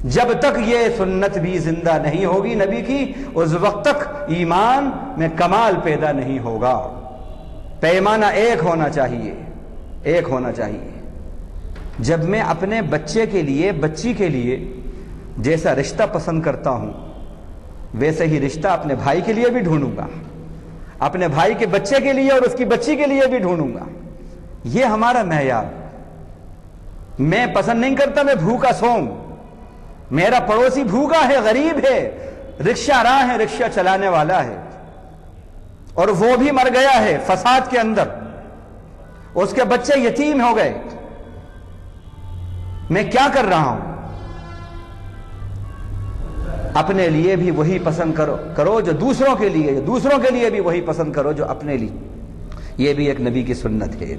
C: جب تک یہ سنت بھی زندہ نہیں ہوگی نبی کی، اس وقت تک ایمان میں کمال پیدا نہیں ہوگا۔ پیمانہ ایک ہونا چاہیے، ایک ہونا چاہیے۔ جب میں اپنے بچے کے لیے، بچی کے لیے جیسا رشتہ پسند کرتا ہوں ویسے ہی رشتہ اپنے بھائی کے لیے بھی ڈھونڈوں گا، اپنے بھائی کے بچے کے لیے اور اس کی بچی کے لیے بھی ڈھونڈوں گا۔ یہ ہمارا معیار۔ میں پسند نہیں کرتا میں بھوکا سوؤں، میرا پڑوسی بھوکا ہے، غریب ہے، رکشہ راہ ہے، رکشہ چلانے والا ہے، اور وہ بھی مر گیا ہے فساد کے اندر، اس کے بچے یتیم ہو گئے، میں کیا کر رہا ہوں؟ اپنے لیے بھی وہی پسند کرو جو دوسروں کے لیے، دوسروں کے لیے بھی وہی پسند کرو جو اپنے لیے۔ یہ بھی ایک نبی کی سنت ہے۔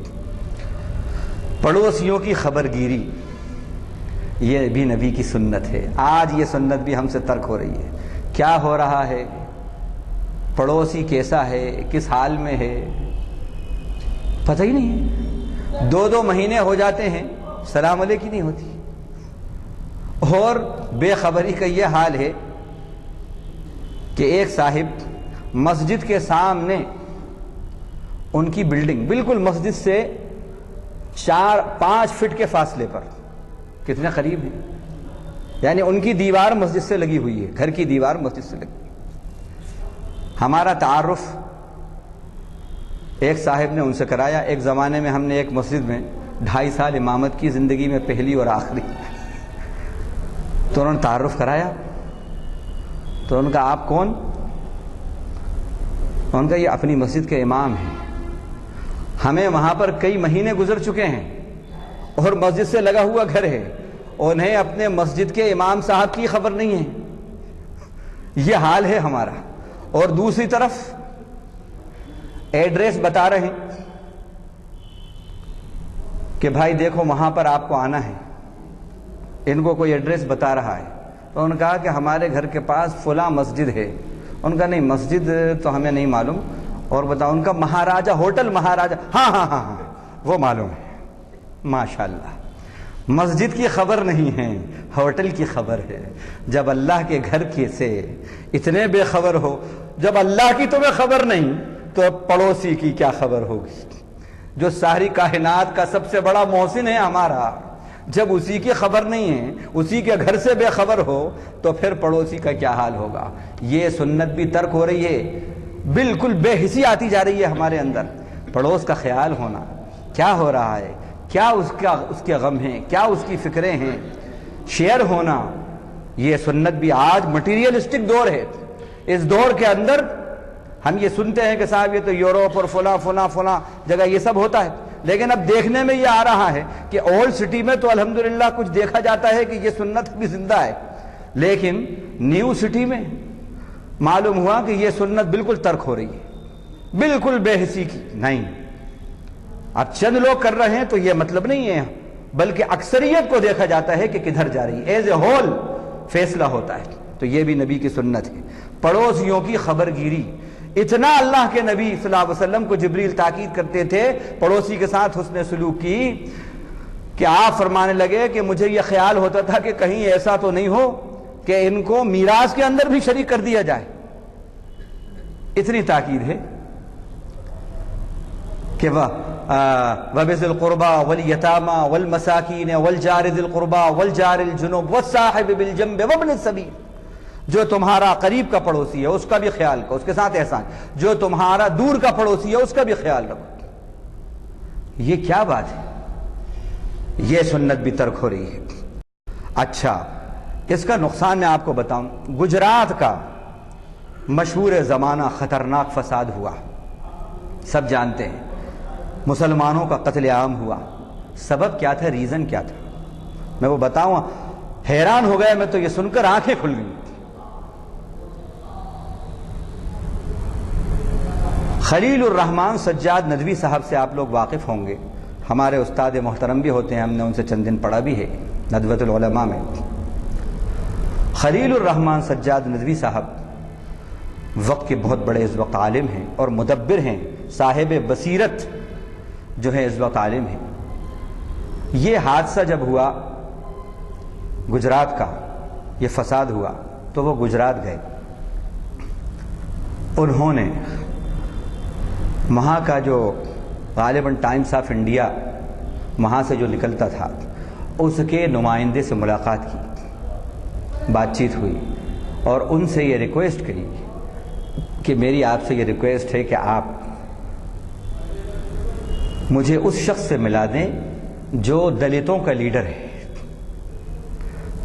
C: پڑوسیوں کی خبر گیری، یہ بھی نبی کی سنت ہے۔ آج یہ سنت بھی ہم سے ترک ہو رہی ہے۔ کیا ہو رہا ہے؟ پڑوسی کیسا ہے، کس حال میں ہے، پتہ ہی نہیں ہے۔ 2 مہینے ہو جاتے ہیں سلام علیکم نہیں ہوتی۔ اور بے خبری کا یہ حال ہے کہ ایک صاحب مسجد کے سامنے ان کی بلڈنگ بالکل مسجد سے 4-5 فٹ کے فاصلے پر، کتنے قریب ہیں، یعنی ان کی دیوار مسجد سے لگی ہوئی ہے، گھر کی دیوار مسجد سے لگی۔ ہمارا تعارف ایک صاحب نے ان سے کرایا۔ ایک زمانے میں ہم نے ایک مسجد میں 2.5 سال امامت کی، زندگی میں پہلی اور آخری۔ تو انہوں نے تعارف کرایا، تو ان کا آپ کون؟ ان کا یہ اپنی مسجد کے امام ہیں، ہمیں وہاں پر کئی مہینے گزر چکے ہیں اور مسجد سے لگا ہوا گھر ہے، انہیں اپنے مسجد کے امام صاحب کی خبر نہیں ہے۔ یہ حال ہے ہمارا۔ اور دوسری طرف ایڈریس بتا رہے ہیں کہ بھائی دیکھو وہاں پر آپ کو آنا ہے، ان کو کوئی ایڈریس بتا رہا ہے، تو انہوں نے کہا کہ ہمارے گھر کے پاس فلاں مسجد ہے۔ ان کا نہیں، مسجد تو ہمیں نہیں معلوم، اور بتاؤ ان کا مہاراجہ ہوٹل مہاراجہ، ہاں وہ معلوم ہے۔ ماشاءاللہ، مسجد کی خبر نہیں ہے، ہوٹل کی خبر ہے۔ جب اللہ کے گھر کے سے اتنے بے خبر ہو، جب اللہ کی تمہیں خبر نہیں تو پڑوسی کی کیا خبر ہوگی؟ جو ساری کائنات کا سب سے بڑا محسن ہے ہمارا، جب اسی کی خبر نہیں ہے، اسی کے گھر سے بے خبر ہو، تو پھر پڑوسی کا کیا حال ہوگا؟ یہ سنت بھی ترک ہو رہی ہے، بالکل بے حسی آتی جا رہی ہے ہمارے اندر۔ پڑوس کا خیال ہونا، کیا ہو رہا ہے، کیا اس کے غم ہیں، کیا اس کی فکریں ہیں، شیئر ہونا، یہ سنت بھی آج مٹیریلسٹک دور ہے۔ اس دور کے اندر ہم یہ سنتے ہیں کہ صاحب یہ تو یوروپ اور فلاں جگہ یہ سب ہوتا ہے، لیکن اب دیکھنے میں یہ آ رہا ہے کہ اولڈ سٹی میں تو الحمدللہ کچھ دیکھا جاتا ہے کہ یہ سنت بھی زندہ ہے، لیکن نیو سٹی میں معلوم ہوا کہ یہ سنت بالکل ترک ہو رہی ہے، بالکل بے حسی کی نہیں۔ اب چند لوگ کر رہے ہیں تو یہ مطلب نہیں ہے، بلکہ اکثریت کو دیکھا جاتا ہے کہ کدھر جا رہی ہے، ایز اے ہول فیصلہ ہوتا ہے۔ تو یہ بھی نبی کی سنت ہے، پڑوسیوں کی خبر گیری۔ اتنا اللہ کے نبی صلی اللہ علیہ وسلم کو جبریل تاکید کرتے تھے پڑوسی کے ساتھ حسن سلوک کی، کہ آپ فرمانے لگے کہ مجھے یہ خیال ہوتا تھا کہ کہیں ایسا تو نہیں ہو کہ ان کو میراث کے اندر بھی شریک کر دیا جائے۔ اتنی تاکید ہے کہ وَبِذِي الْقُرْبَى وَالْيَتَامَى وَالْمَسَاكِينِ وَالْجَارِ ذِي الْقُرْبَى وَالْجَارِ الْجُنُبِ وَالصَّاحِبِ بِالْجَنبِ وَابْنِ السَّبِيلِ۔ جو تمہارا قریب کا پڑوسی ہے اس کا بھی خیال کرو، اس کے ساتھ احسان، جو تمہارا دور کا پڑوسی ہے اس کا بھی خیال رکھو۔ یہ کیا بات ہے؟ یہ سنت بھی ترک ہو رہی ہے۔ اچھا، اس کا نقصان میں آپ کو بتاؤں، گجرات کا مشہور زمانہ خطرناک فساد ہوا، سب جانتے ہیں، مسلمانوں کا قتل عام ہوا۔ سبب کیا تھا، ریزن کیا تھا؟ میں وہ بتاؤں، حیران ہو گیا میں تو یہ سن کر، آنکھیں کھل گئی۔ خلیل الرحمن سجاد ندوی صاحب سے آپ لوگ واقف ہوں گے، ہمارے استاد محترم بھی ہوتے ہیں، ہم نے ان سے چند دن پڑھا بھی ہے ندوۃ العلماء میں۔ خلیل الرحمن سجاد ندوی صاحب وقت کے بہت بڑے اس وقت عالم ہیں اور مدبر ہیں، صاحب بصیرت جو ہے اس وقت عالم ہیں۔ یہ حادثہ جب ہوا گجرات کا، یہ فساد ہوا، تو وہ گجرات گئے۔ انہوں نے وہاں کا جو غالباً ٹائمز آف انڈیا وہاں سے جو نکلتا تھا اس کے نمائندے سے ملاقات کی، بات چیت ہوئی، اور ان سے یہ ریکویسٹ کی کہ میری آپ سے یہ ریکویسٹ ہے کہ آپ مجھے اس شخص سے ملا دیں جو دلتوں کا لیڈر ہے،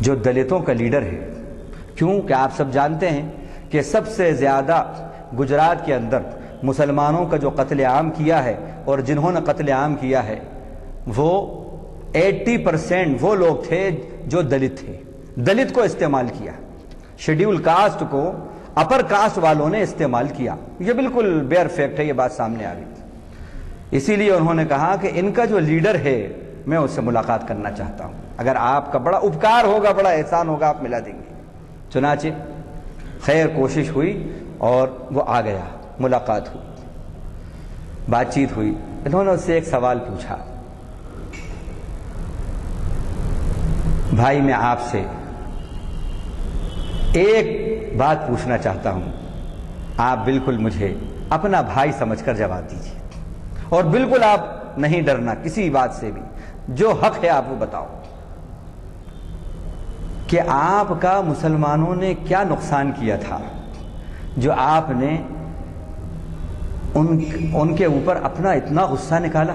C: جو دلتوں کا لیڈر ہے۔ کیوں کہ آپ سب جانتے ہیں کہ سب سے زیادہ گجرات کے اندر مسلمانوں کا جو قتل عام کیا ہے، اور جنہوں نے قتل عام کیا ہے وہ 80% وہ لوگ تھے جو دلت تھے۔ دلت کو استعمال کیا، شیڈیول کاسٹ کو اپر کاسٹ والوں نے استعمال کیا، یہ بالکل بیئر فیکٹ ہے، یہ بات سامنے آ گئی۔ اسی لیے انہوں نے کہا کہ ان کا جو لیڈر ہے میں اس سے ملاقات کرنا چاہتا ہوں، اگر آپ کا بڑا اپکار ہوگا، بڑا احسان ہوگا، آپ ملا دیں گے۔ چنانچہ خیر کوشش ہوئی اور وہ آ گیا، ملاقات ہوئی، بات چیت ہوئی۔ انہوں نے اس سے ایک سوال پوچھا، بھائی میں آپ سے ایک بات پوچھنا چاہتا ہوں، آپ بالکل مجھے اپنا بھائی سمجھ کر جواب دیجیے، اور بالکل آپ نہیں ڈرنا کسی بات سے بھی، جو حق ہے آپ وہ بتاؤ کہ آپ کا مسلمانوں نے کیا نقصان کیا تھا جو آپ نے ان کے اوپر اپنا اتنا غصہ نکالا؟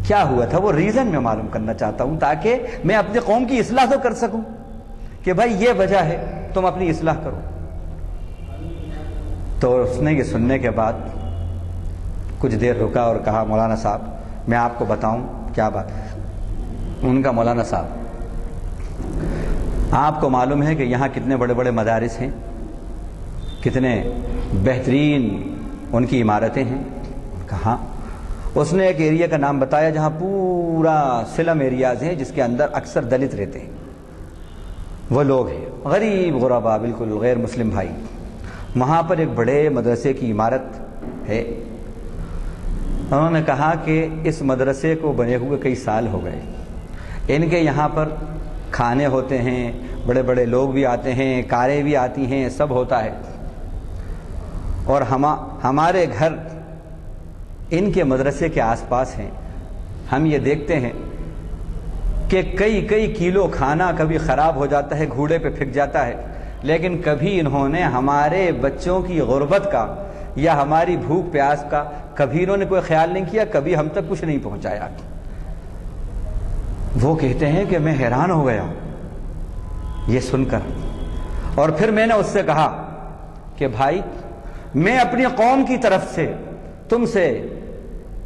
C: کیا ہوا تھا؟ وہ ریزن میں معلوم کرنا چاہتا ہوں تاکہ میں اپنے قوم کی اصلاح تو کر سکوں کہ بھائی یہ وجہ ہے، تم اپنی اصلاح کرو۔ تو اس نے یہ سننے کے بعد کچھ دیر رکا اور کہا، مولانا صاحب میں آپ کو بتاؤں کیا بات ہے۔ ان کا مولانا صاحب، آپ کو معلوم ہے کہ یہاں کتنے بڑے بڑے مدارس ہیں، کتنے بہترین ان کی عمارتیں ہیں؟ کہاں؟ اس نے ایک ایریا کا نام بتایا جہاں پورا سلم ایریاز ہیں، جس کے اندر اکثر دلت رہتے ہیں، وہ لوگ ہیں غریب غربا، بالکل غیر مسلم بھائی۔ وہاں پر ایک بڑے مدرسے کی عمارت ہے۔ انہوں نے کہا کہ اس مدرسے کو بنے ہوئے کئی سال ہو گئے، ان کے یہاں پر کھانے ہوتے ہیں، بڑے بڑے لوگ بھی آتے ہیں، کاریں بھی آتی ہیں، سب ہوتا ہے، اور ہمارے گھر ان کے مدرسے کے آس پاس ہیں۔ ہم یہ دیکھتے ہیں کہ کئی کلو کھانا کبھی خراب ہو جاتا ہے، گھوڑے پہ پھینک جاتا ہے، لیکن کبھی انہوں نے ہمارے بچوں کی غربت کا یا ہماری بھوک پیاس کا کبھی انہوں نے کوئی خیال نہیں کیا، کبھی ہم تک کچھ نہیں پہنچایا۔ وہ کہتے ہیں کہ میں حیران ہو گیا یہ سن کر، اور پھر میں نے اس سے کہا کہ بھائی میں اپنی قوم کی طرف سے تم سے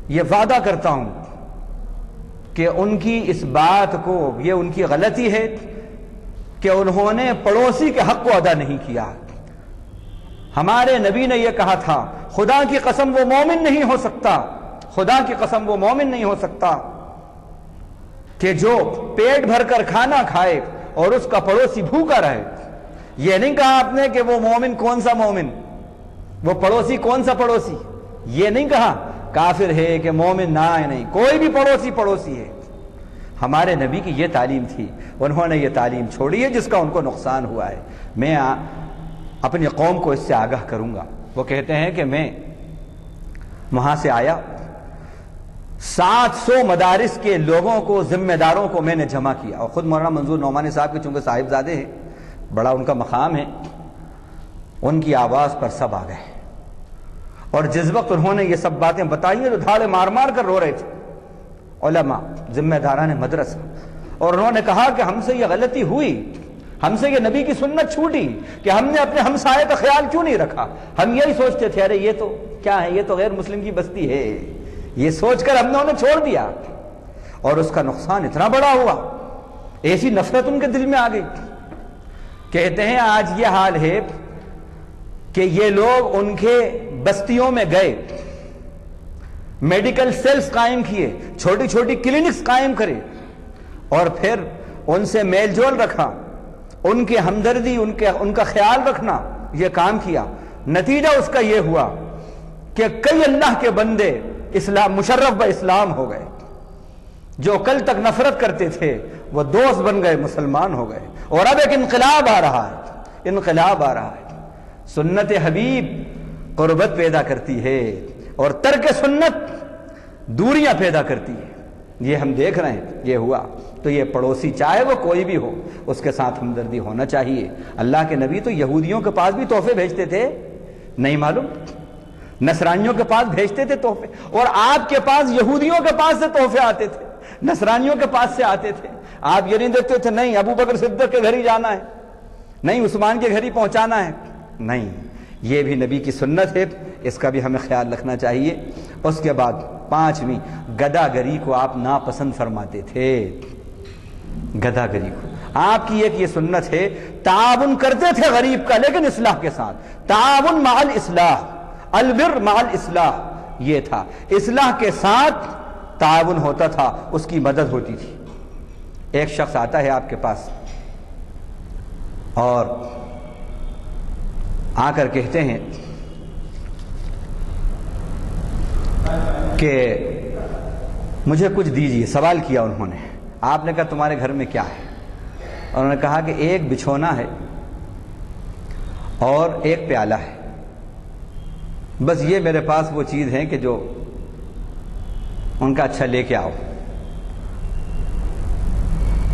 C: یہ وعدہ کرتا ہوں کہ ان کی اس بات کو، یہ ان کی غلطی ہے کہ انہوں نے پڑوسی کے حق کو ادا نہیں کیا۔ ہمارے نبی نے یہ کہا تھا، خدا کی قسم وہ مومن نہیں ہو سکتا، خدا کی قسم وہ مومن نہیں ہو سکتا کہ جو پیٹ بھر کر کھانا کھائے اور اس کا پڑوسی بھوکا رہے۔ یہ نہیں کہا آپ نے کہ وہ مومن کون سا مومن، وہ پڑوسی کون سا پڑوسی، یہ نہیں کہا کافر ہے کہ مومن نہ ہے، نہیں، کوئی بھی پڑوسی پڑوسی ہے۔ ہمارے نبی کی یہ تعلیم تھی، انہوں نے یہ تعلیم چھوڑی ہے جس کا ان کو نقصان ہوا ہے۔ میں اپنی قوم کو اس سے آگاہ کروں گا۔ وہ کہتے ہیں کہ میں وہاں سے آیا، 700 مدارس کے لوگوں کو، ذمہ داروں کو میں نے جمع کیا، اور خود مولانا منظور نعمانی صاحب کے چونکہ صاحبزادے ہیں، بڑا ان کا مقام ہے، ان کی آواز پر سب آ گئے، اور جس وقت انہوں نے یہ سب باتیں بتائی ہیں تو دھاڑے مار مار کر رو رہے تھے علماء، ذمہ داران مدرسہ، اور انہوں نے کہا کہ ہم سے یہ غلطی ہوئی، ہم سے یہ نبی کی سنت چھوٹی کہ ہم نے اپنے ہمسائے کا خیال کیوں نہیں رکھا۔ ہم یہی سوچتے تھے ارے یہ تو کیا ہے، یہ تو غیر مسلم کی بستی ہے، یہ سوچ کر ہم نے انہیں چھوڑ دیا، اور اس کا نقصان اتنا بڑا ہوا، ایسی نفرت ان کے دل میں آ گئی۔ کہتے ہیں آج یہ حال ہے کہ یہ لوگ ان کے بستیوں میں گئے، میڈیکل سیلز قائم کیے، چھوٹی چھوٹی کلینکس قائم کرے، اور پھر ان سے میل جول رکھا، ان کی ہمدردی، ان کا خیال رکھنا، یہ کام کیا۔ نتیجہ اس کا یہ ہوا کہ کئی اللہ کے بندے اسلام مشرف با اسلام ہو گئے، جو کل تک نفرت کرتے تھے وہ دوست بن گئے، مسلمان ہو گئے، اور اب ایک انقلاب آ رہا ہے، انقلاب آ رہا ہے۔ سنت حبیب قربت پیدا کرتی ہے، اور ترک سنت دوریاں پیدا کرتی ہے، یہ ہم دیکھ رہے ہیں، یہ ہوا۔ تو یہ پڑوسی چاہے وہ کوئی بھی ہو، اس کے ساتھ ہمدردی ہونا چاہیے۔ اللہ کے نبی تو یہودیوں کے پاس بھی تحفے بھیجتے تھے، نہیں معلوم؟ نصرانیوں کے پاس بھیجتے تھے تحفے، اور آپ کے پاس یہودیوں کے پاس سے تحفے آتے تھے، نصرانیوں کے پاس سے آتے تھے۔ آپ یہ نہیں دیکھتے تھے نہیں ابو بکر صدیق کے گھر ہی جانا ہے، نہیں عثمان کے گھر ہی پہنچانا ہے، نہیں، یہ بھی نبی کی سنت ہے، اس کا بھی ہمیں خیال رکھنا چاہیے۔ اس کے بعد 5ویں، گدا گری کو آپ ناپسند فرماتے تھے، گدا گری کو آپ کی ایک یہ سنت ہے، تعاون کرتے تھے غریب کا لیکن اصلاح کے ساتھ، تعاون مع الاصلاح، البر مع الاصلاح، یہ تھا، اصلاح کے ساتھ تعاون ہوتا تھا، اس کی مدد ہوتی تھی۔ ایک شخص آتا ہے آپ کے پاس اور آ کر کہتے ہیں کہ مجھے کچھ دیجیے. سوال کیا انہوں نے. آپ نے کہا تمہارے گھر میں کیا ہے؟ اور انہوں نے کہا کہ ایک بچھونا ہے اور ایک پیالہ ہے. بس یہ میرے پاس وہ چیز ہے کہ جو ان کا. اچھا لے کے آؤ.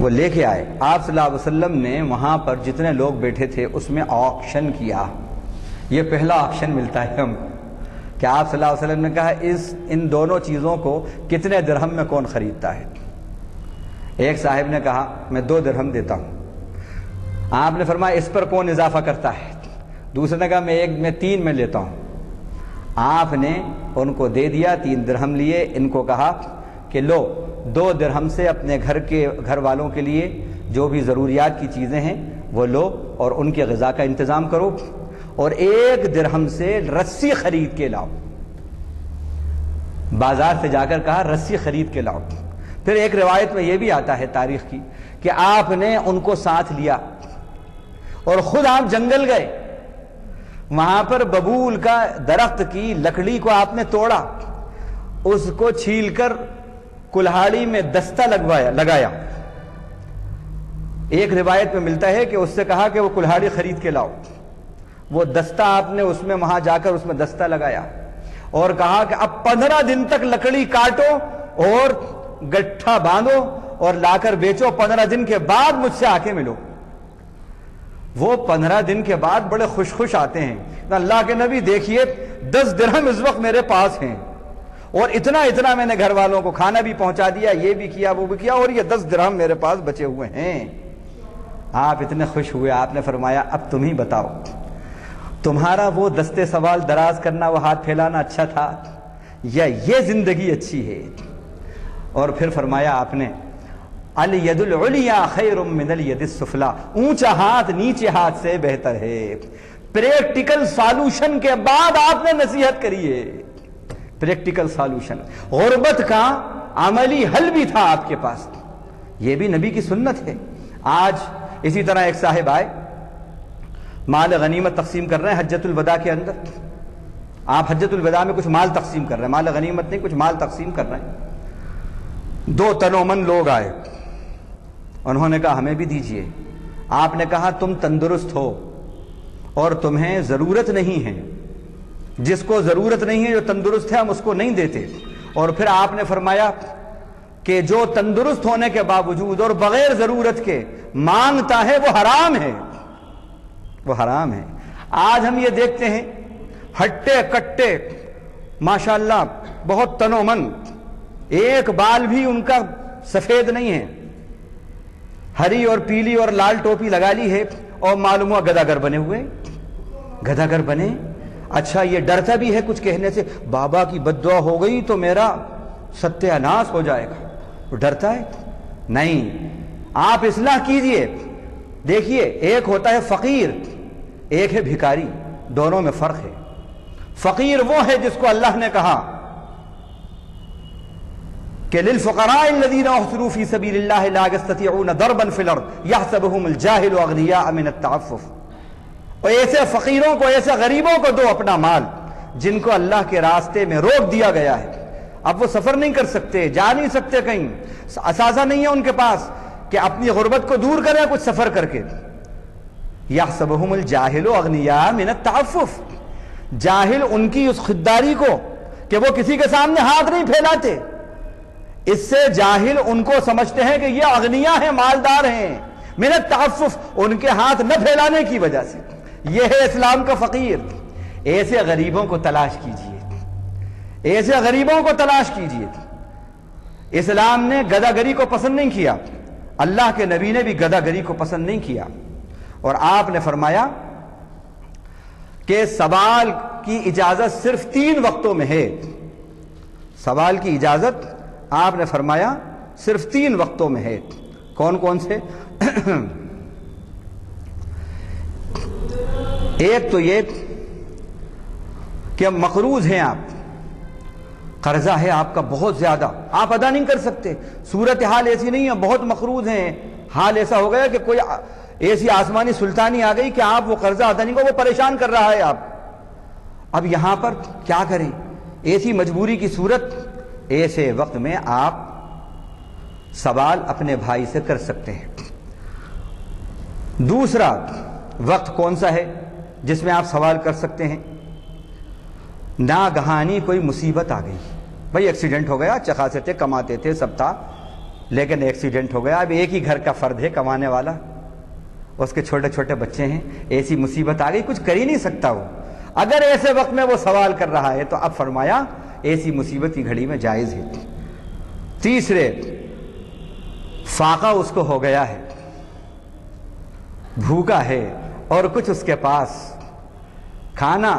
C: وہ لے کے آئے. آپ صلی اللہ علیہ وسلم نے وہاں پر جتنے لوگ بیٹھے تھے اس میں آکشن کیا. یہ پہلا آکشن ملتا ہے ہم کہ آپ صلی اللہ علیہ وسلم نے کہا ان دونوں چیزوں کو کتنے درہم میں کون خریدتا ہے؟ ایک صاحب نے کہا میں 2 درہم دیتا ہوں. آپ نے فرمایا اس پر کون اضافہ کرتا ہے؟ دوسرے نے کہا میں 3 میں لیتا ہوں. آپ نے ان کو دے دیا. 3 درہم لیے. ان کو کہا کہ لو 2 درہم سے اپنے گھر والوں کے لیے جو بھی ضروریات کی چیزیں ہیں وہ لو اور ان کے غذا کا انتظام کرو، اور 1 درہم سے رسی خرید کے لاؤ. بازار سے جا کر کہا رسی خرید کے لاؤ. پھر ایک روایت میں یہ بھی آتا ہے تاریخ کی کہ آپ نے ان کو ساتھ لیا اور خود آپ جنگل گئے. وہاں پر ببول کا درخت کی لکڑی کو آپ نے توڑا، اس کو چھیل کر کلہاڑی میں دستہ لگایا. ایک روایت میں ملتا ہے کہ اس سے کہا کہ وہ کلہاڑی خرید کے لاؤ. وہ دستہ آپ نے اس میں وہاں جا کر اس میں دستہ لگایا اور کہا کہ اب 15 دن تک لکڑی کاٹو اور گٹھا باندھو اور لا کر بیچو. 15 دن کے بعد مجھ سے آ کے ملو. وہ 15 دن کے بعد بڑے خوش آتے ہیں. اللہ کے نبی دیکھیے 10 درہم اس وقت میرے پاس ہیں اور اتنا میں نے گھر والوں کو کھانا بھی پہنچا دیا، یہ بھی کیا وہ بھی کیا، اور یہ 10 درہم میرے پاس بچے ہوئے ہیں. آپ اتنے خوش ہوئے. آپ نے فرمایا اب تم ہی بتاؤ تمہارا وہ دستے سوال دراز کرنا، وہ ہاتھ پھیلانا اچھا تھا یا یہ زندگی اچھی ہے؟ اور پھر فرمایا آپ نے الید العلیا خیر من الید السفلی، اونچا ہاتھ نیچے ہاتھ سے بہتر ہے. پریکٹیکل سالوشن کے بعد آپ نے نصیحت کری ہے. پریکٹیکل سالوشن، غربت کا عملی حل بھی تھا آپ کے پاس. یہ بھی نبی کی سنت ہے. آج اسی طرح ایک صاحب آئے، مال غنیمت تقسیم کر رہے ہیں حجۃ الوداع کے اندر. آپ حجۃ الوداع میں کچھ مال تقسیم کر رہے ہیں، مال غنیمت نہیں، کچھ مال تقسیم کر رہے ہیں. 2 تنومند لوگ آئے. انہوں نے کہا ہمیں بھی دیجئے. آپ نے کہا تم تندرست ہو اور تمہیں ضرورت نہیں ہے. جس کو ضرورت نہیں ہے، جو تندرست ہے، ہم اس کو نہیں دیتے. اور پھر آپ نے فرمایا کہ جو تندرست ہونے کے باوجود اور بغیر ضرورت کے مانگتا ہے وہ حرام ہے، وہ حرام ہے. آج ہم یہ دیکھتے ہیں ہٹے کٹے ماشاءاللہ بہت تنومند، ایک بال بھی ان کا سفید نہیں ہے، ہری اور پیلی اور لال ٹوپی لگا لی ہے اور معلوم ہوا گداگر بنے ہوئے. گداگر بنے. اچھا یہ ڈرتا بھی ہے کچھ کہنے سے، بابا کی بد دعا ہو گئی تو میرا ستیہ ناش ہو جائے گا. وہ ڈرتا ہے نہیں. آپ اصلاح کیجئے. دیکھیے ایک ہوتا ہے فقیر، ایک ہے بھکاری. دونوں میں فرق ہے. فقیر وہ ہے جس کو اللہ نے کہا کہ للفقراء الذين احصروا في سبيل الله لا يستطيعون ضربا في الارض يحسبهم الجاهل اغنياء من التعفف. اور ایسے فقیروں کو، ایسے غریبوں کو دو اپنا مال جن کو اللہ کے راستے میں روک دیا گیا ہے. اب وہ سفر نہیں کر سکتے، جا نہیں سکتے کہیں، اساسہ نہیں ہے ان کے پاس کہ اپنی غربت کو دور کریں کچھ سفر کر کے. یحسبہم الجاہل اغنیاء من التعفف. جاہل ان کی اس خودداری کو کہ وہ کسی کے سامنے ہاتھ نہیں پھیلاتے، اس سے جاہل ان کو سمجھتے ہیں کہ یہ اغنیاء ہیں، مالدار ہیں. من التعفف، ان کے ہاتھ نہ پھیلانے کی وجہ سے. یہ ہے اسلام کا فقیر. ایسے غریبوں کو تلاش کیجئے، ایسے غریبوں کو تلاش کیجئے. اسلام نے گداگری کو پسند نہیں کیا، اللہ کے نبی نے بھی گداگری کو پسند نہیں کیا. اور آپ نے فرمایا کہ سوال کی اجازت صرف 3 وقتوں میں ہے. سوال کی اجازت آپ نے فرمایا صرف 3 وقتوں میں ہے. کون کون سے؟ ایک تو یہ کہ مقروض ہیں آپ، قرضہ ہے آپ کا بہت زیادہ، آپ ادا نہیں کر سکتے. صورتحال ایسی نہیں ہے، بہت مقروض ہیں، حال ایسا ہو گیا کہ کوئی ایسی آسمانی سلطانی آ گئی کہ آپ وہ قرضہ ادا نہیں کو، وہ پریشان کر رہا ہے آپ. اب یہاں پر کیا کریں؟ ایسی مجبوری کی صورت، ایسے وقت میں آپ سوال اپنے بھائی سے کر سکتے ہیں. دوسرا وقت کون سا ہے جس میں آپ سوال کر سکتے ہیں؟ ناگہانی کوئی مصیبت آ گئی، بھائی ایکسیڈنٹ ہو گیا، اچھا خاصے تھے، کماتے تھے، سب تھا، لیکن ایکسیڈنٹ ہو گیا. اب ایک ہی گھر کا فرد ہے کمانے والا، اس کے چھوٹے چھوٹے بچے ہیں، ایسی مصیبت آ گئی، کچھ کر ہی نہیں سکتا وہ. اگر ایسے وقت میں وہ سوال کر رہا ہے تو اب فرمایا ایسی مصیبت کی گھڑی میں جائز ہے. تیسرے، فاقہ اس کو ہو گیا ہے، بھوکا ہے اور کچھ اس کے پاس کھانا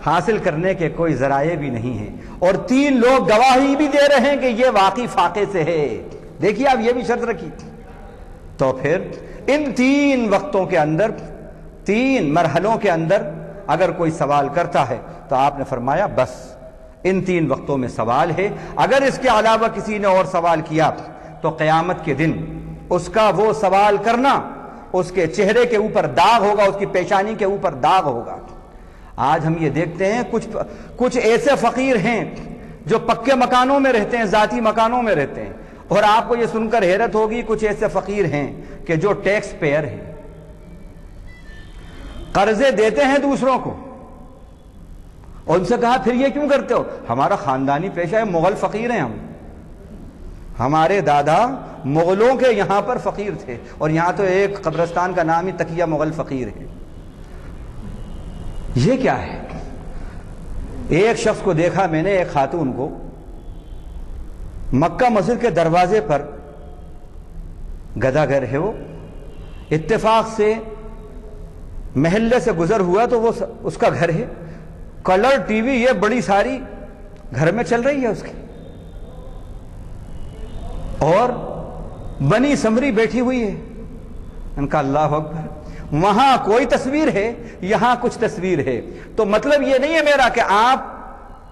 C: حاصل کرنے کے کوئی ذرائع بھی نہیں ہیں، اور 3 لوگ گواہی بھی دے رہے ہیں کہ یہ واقعی فاقے سے ہے. دیکھیے آپ یہ بھی شرط رکھی. تو پھر ان 3 وقتوں کے اندر، 3 مرحلوں کے اندر اگر کوئی سوال کرتا ہے تو آپ نے فرمایا بس ان 3 وقتوں میں سوال ہے. اگر اس کے علاوہ کسی نے اور سوال کیا تو قیامت کے دن اس کا وہ سوال کرنا اس کے چہرے کے اوپر داغ ہوگا، اس کی پیشانی کے اوپر داغ ہوگا. آج ہم یہ دیکھتے ہیں کچھ ایسے فقیر ہیں جو پکے مکانوں میں رہتے ہیں، ذاتی مکانوں میں رہتے ہیں، اور آپ کو یہ سن کر حیرت ہوگی کچھ ایسے فقیر ہیں کہ جو ٹیکس پیئر ہیں، قرضے دیتے ہیں دوسروں کو. اور ان سے کہا پھر یہ کیوں کرتے ہو؟ ہمارا خاندانی پیشہ ہے، مغل فقیر ہیں ہم، ہمارے دادا مغلوں کے یہاں پر فقیر تھے، اور یہاں تو ایک قبرستان کا نام ہی تقیہ مغل فقیر ہے. یہ کیا ہے؟ ایک شخص کو دیکھا میں نے، ایک خاتون کو، مکہ مسجد کے دروازے پر، گدا گھر ہے وہ، اتفاق سے محلے سے گزر ہوا تو وہ اس کا گھر ہے، کلر ٹی وی یہ بڑی ساری گھر میں چل رہی ہے اس کی، اور بنی سمری بیٹھی ہوئی ہے. ان کا اللہ اکبر، وہاں کوئی تصویر ہے، یہاں کچھ تصویر ہے. تو مطلب یہ نہیں ہے میرا کہ آپ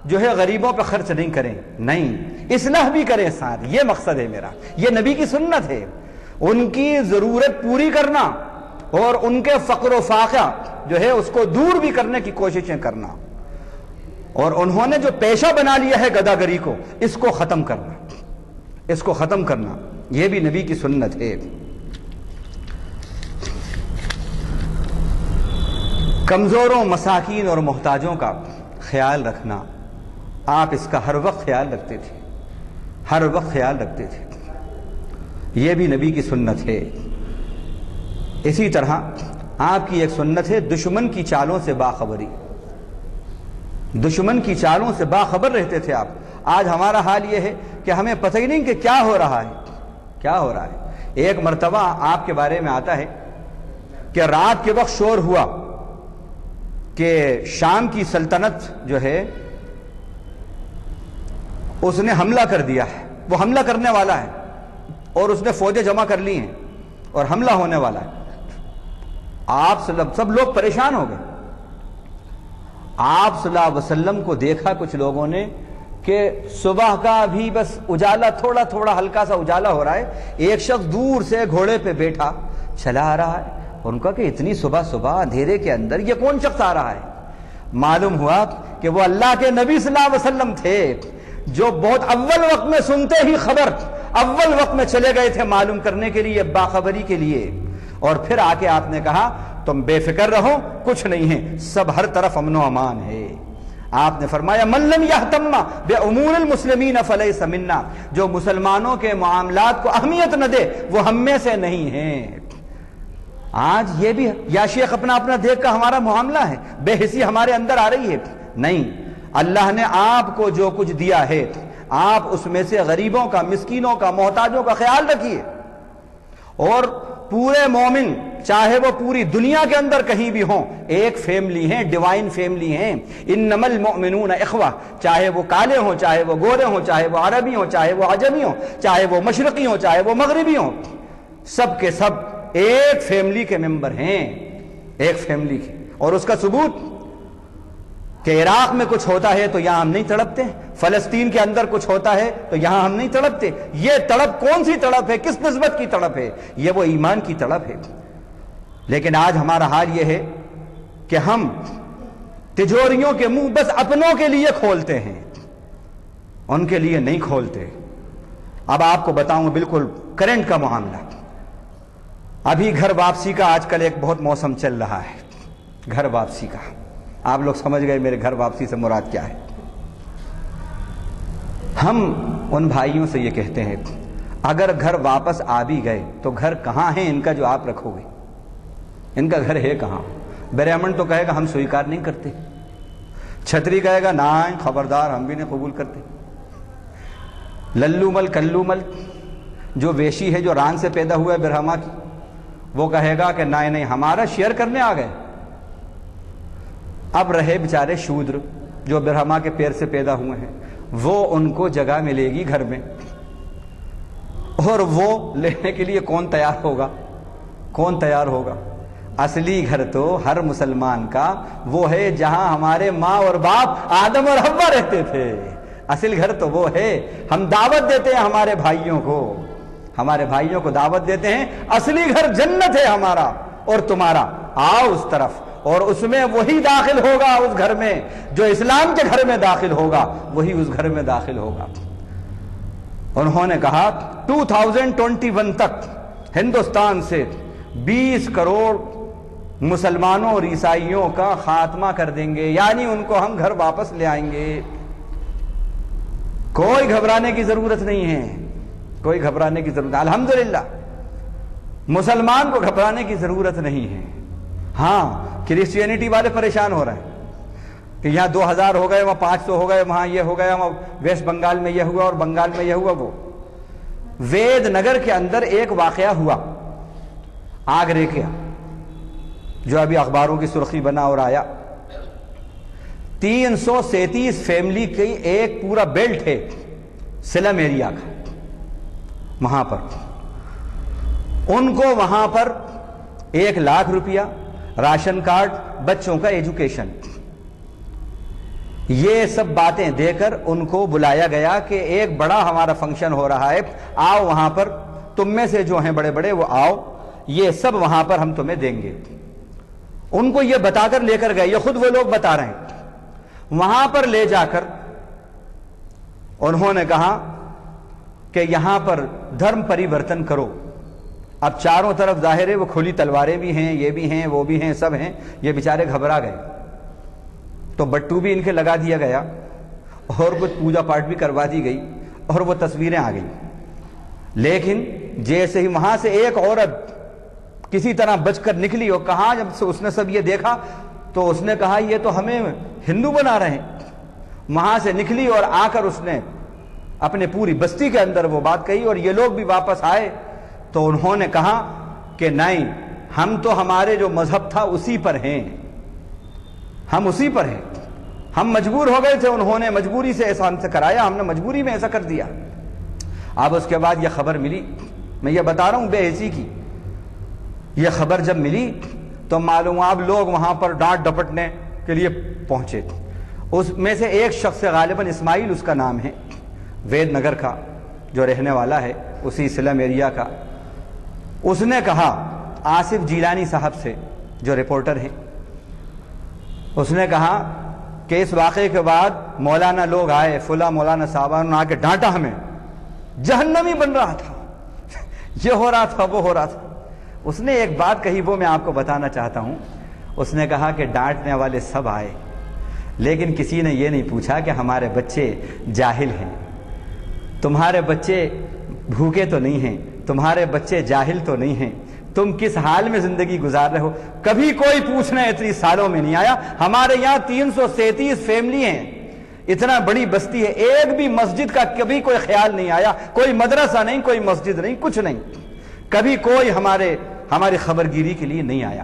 C: جو ہے غریبوں پہ خرچ نہیں کریں، نہیں، اصلاح بھی کریں ساتھ، یہ مقصد ہے میرا. یہ نبی کی سنت ہے، ان کی ضرورت پوری کرنا اور ان کے فقر و فاقہ جو ہے اس کو دور بھی کرنے کی کوششیں کرنا. اور انہوں نے جو پیشہ بنا لیا ہے گداگری کو، اس کو ختم کرنا، اس کو ختم کرنا، یہ بھی نبی کی سنت ہے. کمزوروں، مساکین اور محتاجوں کا خیال رکھنا، آپ اس کا ہر وقت خیال رکھتے تھے، ہر وقت خیال رکھتے تھے، یہ بھی نبی کی سنت ہے. اسی طرح آپ کی ایک سنت ہے دشمن کی چالوں سے باخبری، دشمن کی چالوں سے باخبر رہتے تھے آپ. آج ہمارا حال یہ ہے کہ ہمیں پتہ ہی نہیں کہ کیا ہو رہا ہے، کیا ہو رہا ہے. ایک مرتبہ آپ کے بارے میں آتا ہے کہ رات کے وقت شور ہوا کہ شام کی سلطنت جو ہے اس نے حملہ کر دیا ہے، وہ حملہ کرنے والا ہے، اور اس نے فوجیں جمع کر لی ہیں اور حملہ ہونے والا ہے. آپ سب لوگ پریشان ہو گئے. آپ صلی اللہ علیہ وسلم کو دیکھا کچھ لوگوں نے کہ صبح کا بھی بس اجالا، تھوڑا تھوڑا ہلکا سا اجالا ہو رہا ہے. ایک شخص دور سے گھوڑے پہ بیٹھا چلا آ رہا ہے، اور ان کا کہ اتنی صبح صبح اندھیرے کے اندر یہ کون شخص آ رہا ہے؟ معلوم ہوا کہ وہ اللہ کے نبی صلی اللہ علیہ وسلم تھے، جو بہت اول وقت میں سنتے ہی خبر، اول وقت میں چلے گئے تھے معلوم کرنے کے لیے، باخبری کے لیے. اور پھر آ کے آپ نے کہا تم بے فکر رہو، کچھ نہیں ہے، سب ہر طرف امن و امان ہے. آپ نے فرمایا من لم یہتم بامور المسلمین فلیس منا، جو مسلمانوں کے معاملات کو اہمیت نہ دے وہ ہم میں سے نہیں ہے. آج یہ بھی یا شیخ اپنا اپنا دیکھ کر ہمارا معاملہ ہے، بے حسی ہمارے اندر آ رہی ہے. نہیں، اللہ نے آپ کو جو کچھ دیا ہے آپ اس میں سے غریبوں کا، مسکینوں کا، محتاجوں کا خیال رکھیے. اور پورے مومن چاہے وہ پوری دنیا کے اندر کہیں بھی ہوں، ایک فیملی ہیں، ڈیوائن فیملی ہیں. انما المؤمنون اخوہ، چاہے وہ کالے ہوں، چاہے وہ گورے ہوں، چاہے وہ عربی ہوں، چاہے وہ عجمی ہوں، چاہے وہ مشرقی ہوں، چاہے وہ مغربی ہوں، سب کے سب ایک فیملی کے ممبر ہیں، ایک فیملی کے. اور اس کا ثبوت کہ عراق میں کچھ ہوتا ہے تو یہاں ہم نہیں تڑپتے، فلسطین کے اندر کچھ ہوتا ہے تو یہاں ہم نہیں تڑپتے. یہ تڑپ کون سی تڑپ ہے؟ کس نسبت کی تڑپ ہے؟ یہ وہ ایمان کی تڑپ ہے. لیکن آج ہمارا حال یہ ہے کہ ہم تجوریوں کے منہ بس اپنوں کے لیے کھولتے ہیں، ان کے لیے نہیں کھولتے۔ اب آپ کو بتاؤں بالکل کرنٹ کا معاملہ، ابھی گھر واپسی کا آج کل ایک بہت موسم چل رہا ہے، گھر واپسی کا۔ آپ لوگ سمجھ گئے میرے گھر واپسی سے مراد کیا ہے۔ ہم ان بھائیوں سے یہ کہتے ہیں اگر گھر واپس آ بھی گئے تو گھر کہاں ہے ان کا جو آپ رکھو گے؟ ان کا گھر ہے کہاں؟ برہمن تو کہے گا ہم سویکار نہیں کرتے، چھتری کہے گا نہ خبردار ہم بھی نہیں قبول کرتے، للو مل کلو مل جو ویشی ہے جو ران سے پیدا ہوا ہے برہما کی، وہ کہے گا کہ نہیں ہمارا شیئر کرنے آ گئے۔ اب رہے بیچارے شودر جو برہما کے پیر سے پیدا ہوئے ہیں، وہ ان کو جگہ ملے گی گھر میں، اور وہ لینے کے لیے کون تیار ہوگا؟ کون تیار ہوگا؟ اصلی گھر تو ہر مسلمان کا وہ ہے جہاں ہمارے ماں اور باپ آدم اور حوا رہتے تھے، اصل گھر تو وہ ہے۔ ہم دعوت دیتے ہیں ہمارے بھائیوں کو دعوت دیتے ہیں، اصلی گھر جنت ہے ہمارا اور تمہارا، آؤ اس طرف، اور اس میں وہی داخل ہوگا اس گھر میں جو اسلام کے گھر میں داخل ہوگا، وہی اس گھر میں داخل ہوگا۔ انہوں نے کہا 2021 تک ہندوستان سے 20 کروڑ مسلمانوں اور عیسائیوں کا خاتمہ کر دیں گے، یعنی ان کو ہم گھر واپس لے آئیں گے۔ کوئی گھبرانے کی ضرورت نہیں ہے، کوئی گھبرانے کی ضرورت، الحمدللہ مسلمان کو گھبرانے کی ضرورت نہیں ہے۔ ہاں کرسچینٹی والے پریشان ہو رہے ہیں کہ یہاں 2000 ہو گئے، وہاں 500 ہو گئے، وہاں یہ ہو گیا، وہاں ویسٹ بنگال میں یہ ہوا اور بنگال میں یہ ہوا۔ وہ وید نگر کے اندر ایک واقعہ ہوا آگرے کے، جو ابھی اخباروں کی سرخی بنا اور آیا۔ 337 فیملی کی ایک پورا بیلٹ ہے سلم ایریا کا، وہاں پر ان کو وہاں پر 1 لاکھ روپیہ، راشن کارڈ، بچوں کا ایجوکیشن، یہ سب باتیں دے کر ان کو بلایا گیا کہ ایک بڑا ہمارا فنکشن ہو رہا ہے، آؤ وہاں پر، تم میں سے جو ہیں بڑے بڑے وہ آؤ، یہ سب وہاں پر ہم تمہیں دیں گے۔ ان کو یہ بتا کر لے کر گئے، یہ خود وہ لوگ بتا رہے ہیں۔ وہاں پر لے جا کر انہوں نے کہا کہ یہاں پر دھرم پریورتن کرو۔ اب چاروں طرف ظاہر ہے وہ کھلی تلواریں بھی ہیں، یہ بھی ہیں، وہ بھی ہیں، سب ہیں، یہ بیچارے گھبرا گئے۔ تو بٹو بھی ان کے لگا دیا گیا اور کچھ پوجا پاٹ بھی کروا دی گئی اور وہ تصویریں آ گئی۔ لیکن جیسے ہی وہاں سے ایک عورت کسی طرح بچ کر نکلی اور کہاں جب سے اس نے سب یہ دیکھا تو اس نے کہا یہ تو ہمیں ہندو بنا رہے ہیں۔ وہاں سے نکلی اور آ کر اس نے اپنے پوری بستی کے اندر وہ بات کہی، اور یہ لوگ بھی واپس آئے تو انہوں نے کہا کہ نہیں، ہم تو ہمارے جو مذہب تھا اسی پر ہیں، ہم اسی پر ہیں، ہم مجبور ہو گئے تھے، انہوں نے مجبوری سے ایسا ہم سے کرایا، ہم نے مجبوری میں ایسا کر دیا۔ اب اس کے بعد یہ خبر ملی، میں یہ بتا رہا ہوں بے حسی کی، یہ خبر جب ملی تو معلوم آپ لوگ وہاں پر ڈانٹ ڈپٹنے کے لیے پہنچے۔ اس میں سے ایک شخص غالباً اسماعیل اس کا نام ہے، وید نگر کا جو رہنے والا ہے، اسی سلم ایریا کا، اس نے کہا آصف جیلانی صاحب سے جو رپورٹر ہیں، اس نے کہا کہ اس واقعے کے بعد مولانا لوگ آئے، فلاں مولانا صاحبان نے آ کے ڈانٹا ہمیں، جہنمی بن رہا تھا، یہ ہو رہا تھا، وہ ہو رہا تھا۔ اس نے ایک بات کہی، وہ میں آپ کو بتانا چاہتا ہوں۔ اس نے کہا کہ ڈانٹنے والے سب آئے، لیکن کسی نے یہ نہیں پوچھا کہ ہمارے بچے جاہل ہیں، تمہارے بچے بھوکے تو نہیں ہیں، تمہارے بچے جاہل تو نہیں ہیں، تم کس حال میں زندگی گزار رہے ہو، کبھی کوئی پوچھنا اتنی سالوں میں نہیں آیا۔ ہمارے یہاں 337 فیملی ہیں، اتنا بڑی بستی ہے، ایک بھی مسجد کا کبھی کوئی خیال نہیں آیا، کوئی مدرسہ نہیں، کوئی مسجد نہیں، کچھ نہیں، کبھی کوئی ہماری خبرگیری کے لیے نہیں آیا۔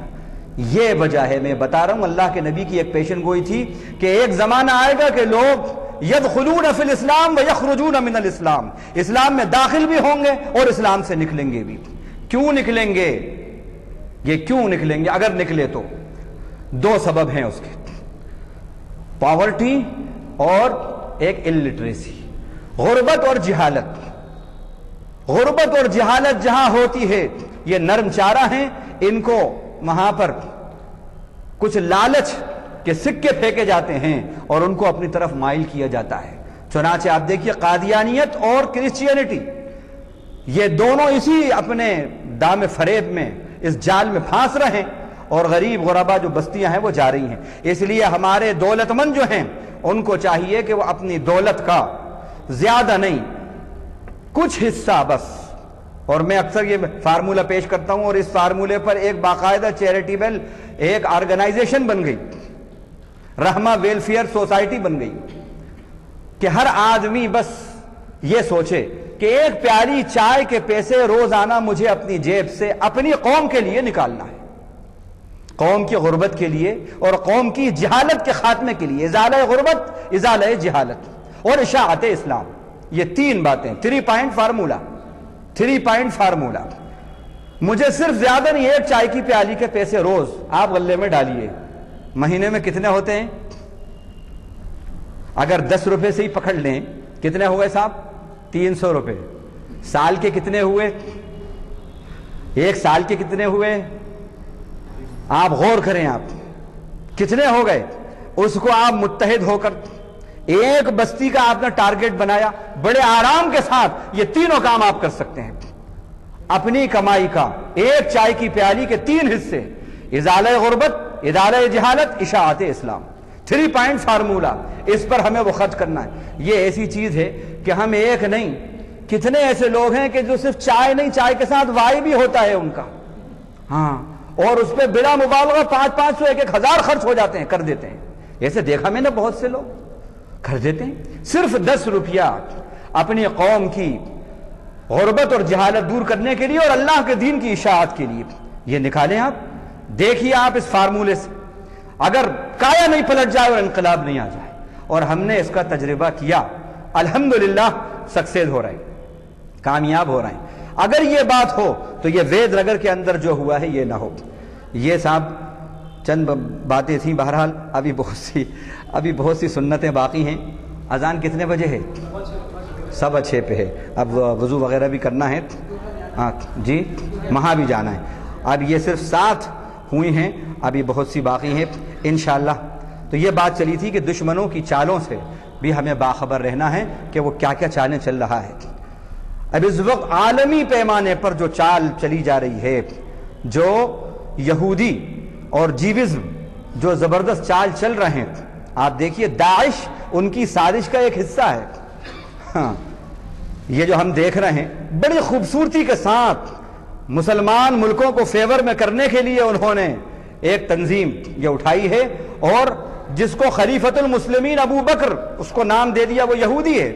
C: یہ وجہ ہے، میں بتا رہا ہوں، اللہ کے نبی کی ایک پیشن گوئی تھی کہ ایک زمانہ آئے گا کہ لوگ یدخلون فی الاسلام ویخرجون من الاسلام، اسلام میں داخل بھی ہوں گے اور اسلام سے نکلیں گے بھی۔ کیوں نکلیں گے؟ یہ کیوں نکلیں گے؟ اگر نکلے تو 2 سبب ہیں اس کے، پاورٹی اور ایک الٹریسی، غربت اور جہالت۔ غربت اور جہالت جہاں ہوتی ہے، یہ نرم چارہ ہیں، ان کو وہاں پر کچھ لالچ کے سکے پھینکے جاتے ہیں اور ان کو اپنی طرف مائل کیا جاتا ہے۔ چنانچہ آپ دیکھیے قادیانیت اور کرسچینٹی یہ دونوں اسی اپنے دام فریب میں اس جال میں پھانس رہے ہیں اور غریب غربا جو بستیاں ہیں وہ جا رہی ہیں۔ اس لیے ہمارے دولت مند جو ہیں ان کو چاہیے کہ وہ اپنی دولت کا زیادہ نہیں کچھ حصہ بس، اور میں اکثر یہ فارمولہ پیش کرتا ہوں اور اس فارمولے پر ایک باقاعدہ چیریٹیبل ایک آرگنائزیشن بن گئی، رحمہ ویلفیئر سوسائٹی بن گئی کہ ہر آدمی بس یہ سوچے کہ ایک پیالی چائے کے پیسے روزانہ مجھے اپنی جیب سے اپنی قوم کے لیے نکالنا ہے، قوم کی غربت کے لیے اور قوم کی جہالت کے خاتمے کے لیے، ازالہ غربت، ازالہ جہالت اور اشاعت اسلام۔ یہ تین باتیں، 3 پوائنٹ فارمولہ۔ مجھے صرف زیادہ نہیں، ایک چائے کی پیالی کے پیسے روز آپ غلے میں ڈالیے، مہینے میں کتنے ہوتے ہیں؟ اگر 10 روپے سے ہی پکڑ لیں کتنے ہوئے صاحب؟ 300 روپے۔ سال کے کتنے ہوئے؟ ایک سال کے کتنے ہوئے؟ آپ غور کریں، آپ کتنے ہو گئے؟ اس کو آپ متحد ہو کر ایک بستی کا آپ نے ٹارگٹ بنایا، بڑے آرام کے ساتھ یہ تینوں کام آپ کر سکتے ہیں۔ اپنی کمائی کا ایک چائے کی پیالی کے 3 حصے، ازالہ غربت، ازالہ جہالت، اشاعت اسلام، 3 پوائنٹ فارمولہ، اس پر ہمیں وہ خرچ کرنا ہے۔ یہ ایسی چیز ہے کہ ہم ایک نہیں، کتنے ایسے لوگ ہیں کہ جو صرف چائے نہیں، چائے کے ساتھ وائی بھی ہوتا ہے ان کا، ہاں، اور اس پہ بلا مبالغہ 500 1,000 خرچ ہو جاتے ہیں، کر دیتے ہیں۔ ایسے دیکھا میں نے بہت سے لوگ کر دیتے ہیں، صرف 10 روپیہ اپنی قوم کی غربت اور جہالت دور کرنے کے لیے اور اللہ کے دین کی اشاعت کے لیے یہ نکالیں۔ آپ دیکھیے، آپ اس فارمولے سے اگر کایا نہیں پلٹ جائے اور انقلاب نہیں آ جائے، اور ہم نے اس کا تجربہ کیا، الحمدللہ سکسیز ہو رہے ہیں، کامیاب ہو رہے ہیں۔ اگر یہ بات ہو تو یہ وید نگر کے اندر جو ہوا ہے یہ نہ ہو۔ یہ صاحب چند باتیں تھیں، بہرحال ابھی بہت سی سنتیں باقی ہیں۔ اذان کتنے بجے ہے؟ 6:15 پہ ہے۔ اب وضو وغیرہ بھی کرنا ہے، ہاں جی، وہاں بھی جانا ہے۔ اب یہ صرف 7 ہوئی ہیں، ابھی بہت سی باقی ہیں انشاءاللہ۔ تو یہ بات چلی تھی کہ دشمنوں کی چالوں سے بھی ہمیں باخبر رہنا ہے کہ وہ کیا کیا چالیں چل رہا ہے۔ اب اس وقت عالمی پیمانے پر جو چال چلی جا رہی ہے، جو یہودی اور جیوزم جو زبردست چال چل رہے ہیں، آپ دیکھیے داعش ان کی سازش کا ایک حصہ ہے۔ ہاں، یہ جو ہم دیکھ رہے ہیں بڑی خوبصورتی کے ساتھ مسلمان ملکوں کو فیور میں کرنے کے لیے انہوں نے ایک تنظیم یہ اٹھائی ہے، اور جس کو خلیفۃ المسلمین ابو بکر اس کو نام دے دیا، وہ یہودی ہے،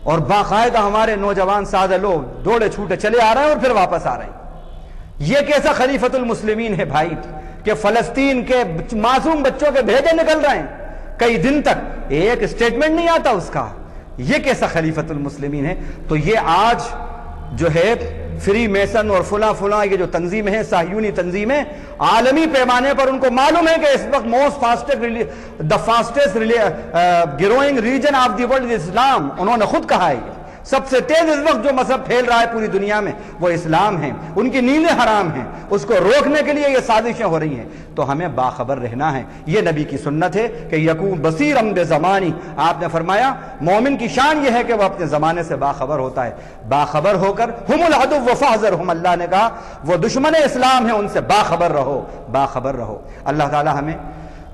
C: اور باقاعدہ ہمارے نوجوان سادہ لوگ دوڑے چھوٹے چلے آ رہے ہیں اور پھر واپس آ رہے ہیں۔ یہ کیسا خلیفۃ المسلمین ہے بھائی کہ فلسطین کے معصوم بچوں کے بھیجے نکل رہے ہیں، کئی دن تک ایک اسٹیٹمنٹ نہیں آتا اس کا۔ یہ کیسا خلیفۃ المسلمین ہے؟ تو یہ آج جو ہے فری میسن اور فلاں یہ جو تنظیم ہے، صہیونی تنظیمیں، عالمی پیمانے پر ان کو معلوم ہے کہ اس وقت the fastest growing region of the world is اسلام۔ انہوں نے خود کہا ہے سب سے تیز اس وقت جو مذہب پھیل رہا ہے پوری دنیا میں وہ اسلام ہے، ان کی نیندیں حرام ہیں، اس کو روکنے کے لیے یہ سازشیں ہو رہی ہیں۔ تو ہمیں باخبر رہنا ہے، یہ نبی کی سنت ہے کہ یکون بصیرم بزمانی۔ آپ نے فرمایا مومن کی شان یہ ہے کہ وہ اپنے زمانے سے باخبر ہوتا ہے، باخبر ہو کر ہم العدو فاحذرہم، اللہ نے کہا وہ دشمن اسلام ہیں، ان سے باخبر رہو، باخبر رہو۔ اللہ تعالی ہمیں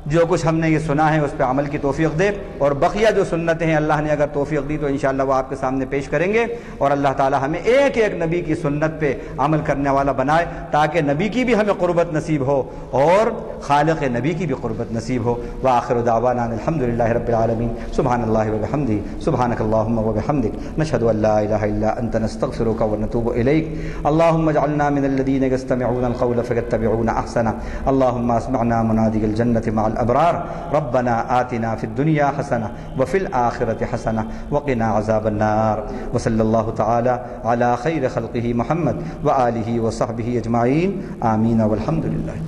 C: جو کچھ ہم نے یہ سنا ہے اس پہ عمل کی توفیق دے، اور بقیہ جو سنتیں ہیں اللہ نے اگر توفیق دی تو انشاءاللہ وہ آپ کے سامنے پیش کریں گے، اور اللہ تعالی ہمیں ایک ایک نبی کی سنت پہ عمل کرنے والا بنائے تاکہ نبی کی بھی ہمیں قربت نصیب ہو اور خالق نبی کی بھی قربت نصیب ہو۔ وآخر دعوانا الحمدللہ رب العالمین، سبحان اللہ وبحمدہ، سبحانک اللہم وبحمدک، نشہد ان لا الہ الا انت نستغفرک ونتوب الیک۔ اللہم اجعلنا من الذین یستمعون القول فیتبعون احسنہ۔ اللہم اسمعنا منادی الجنۃ مع الابرار، ربنا آتنا فی الدنیا حسنہ وفی الآخرۃ حسنہ وقنا عذاب النار۔ وصلی اللہ تعالی علی خیر خلقہ محمد وآلہ وصحبہ اجمعین، آمین والحمد للہ۔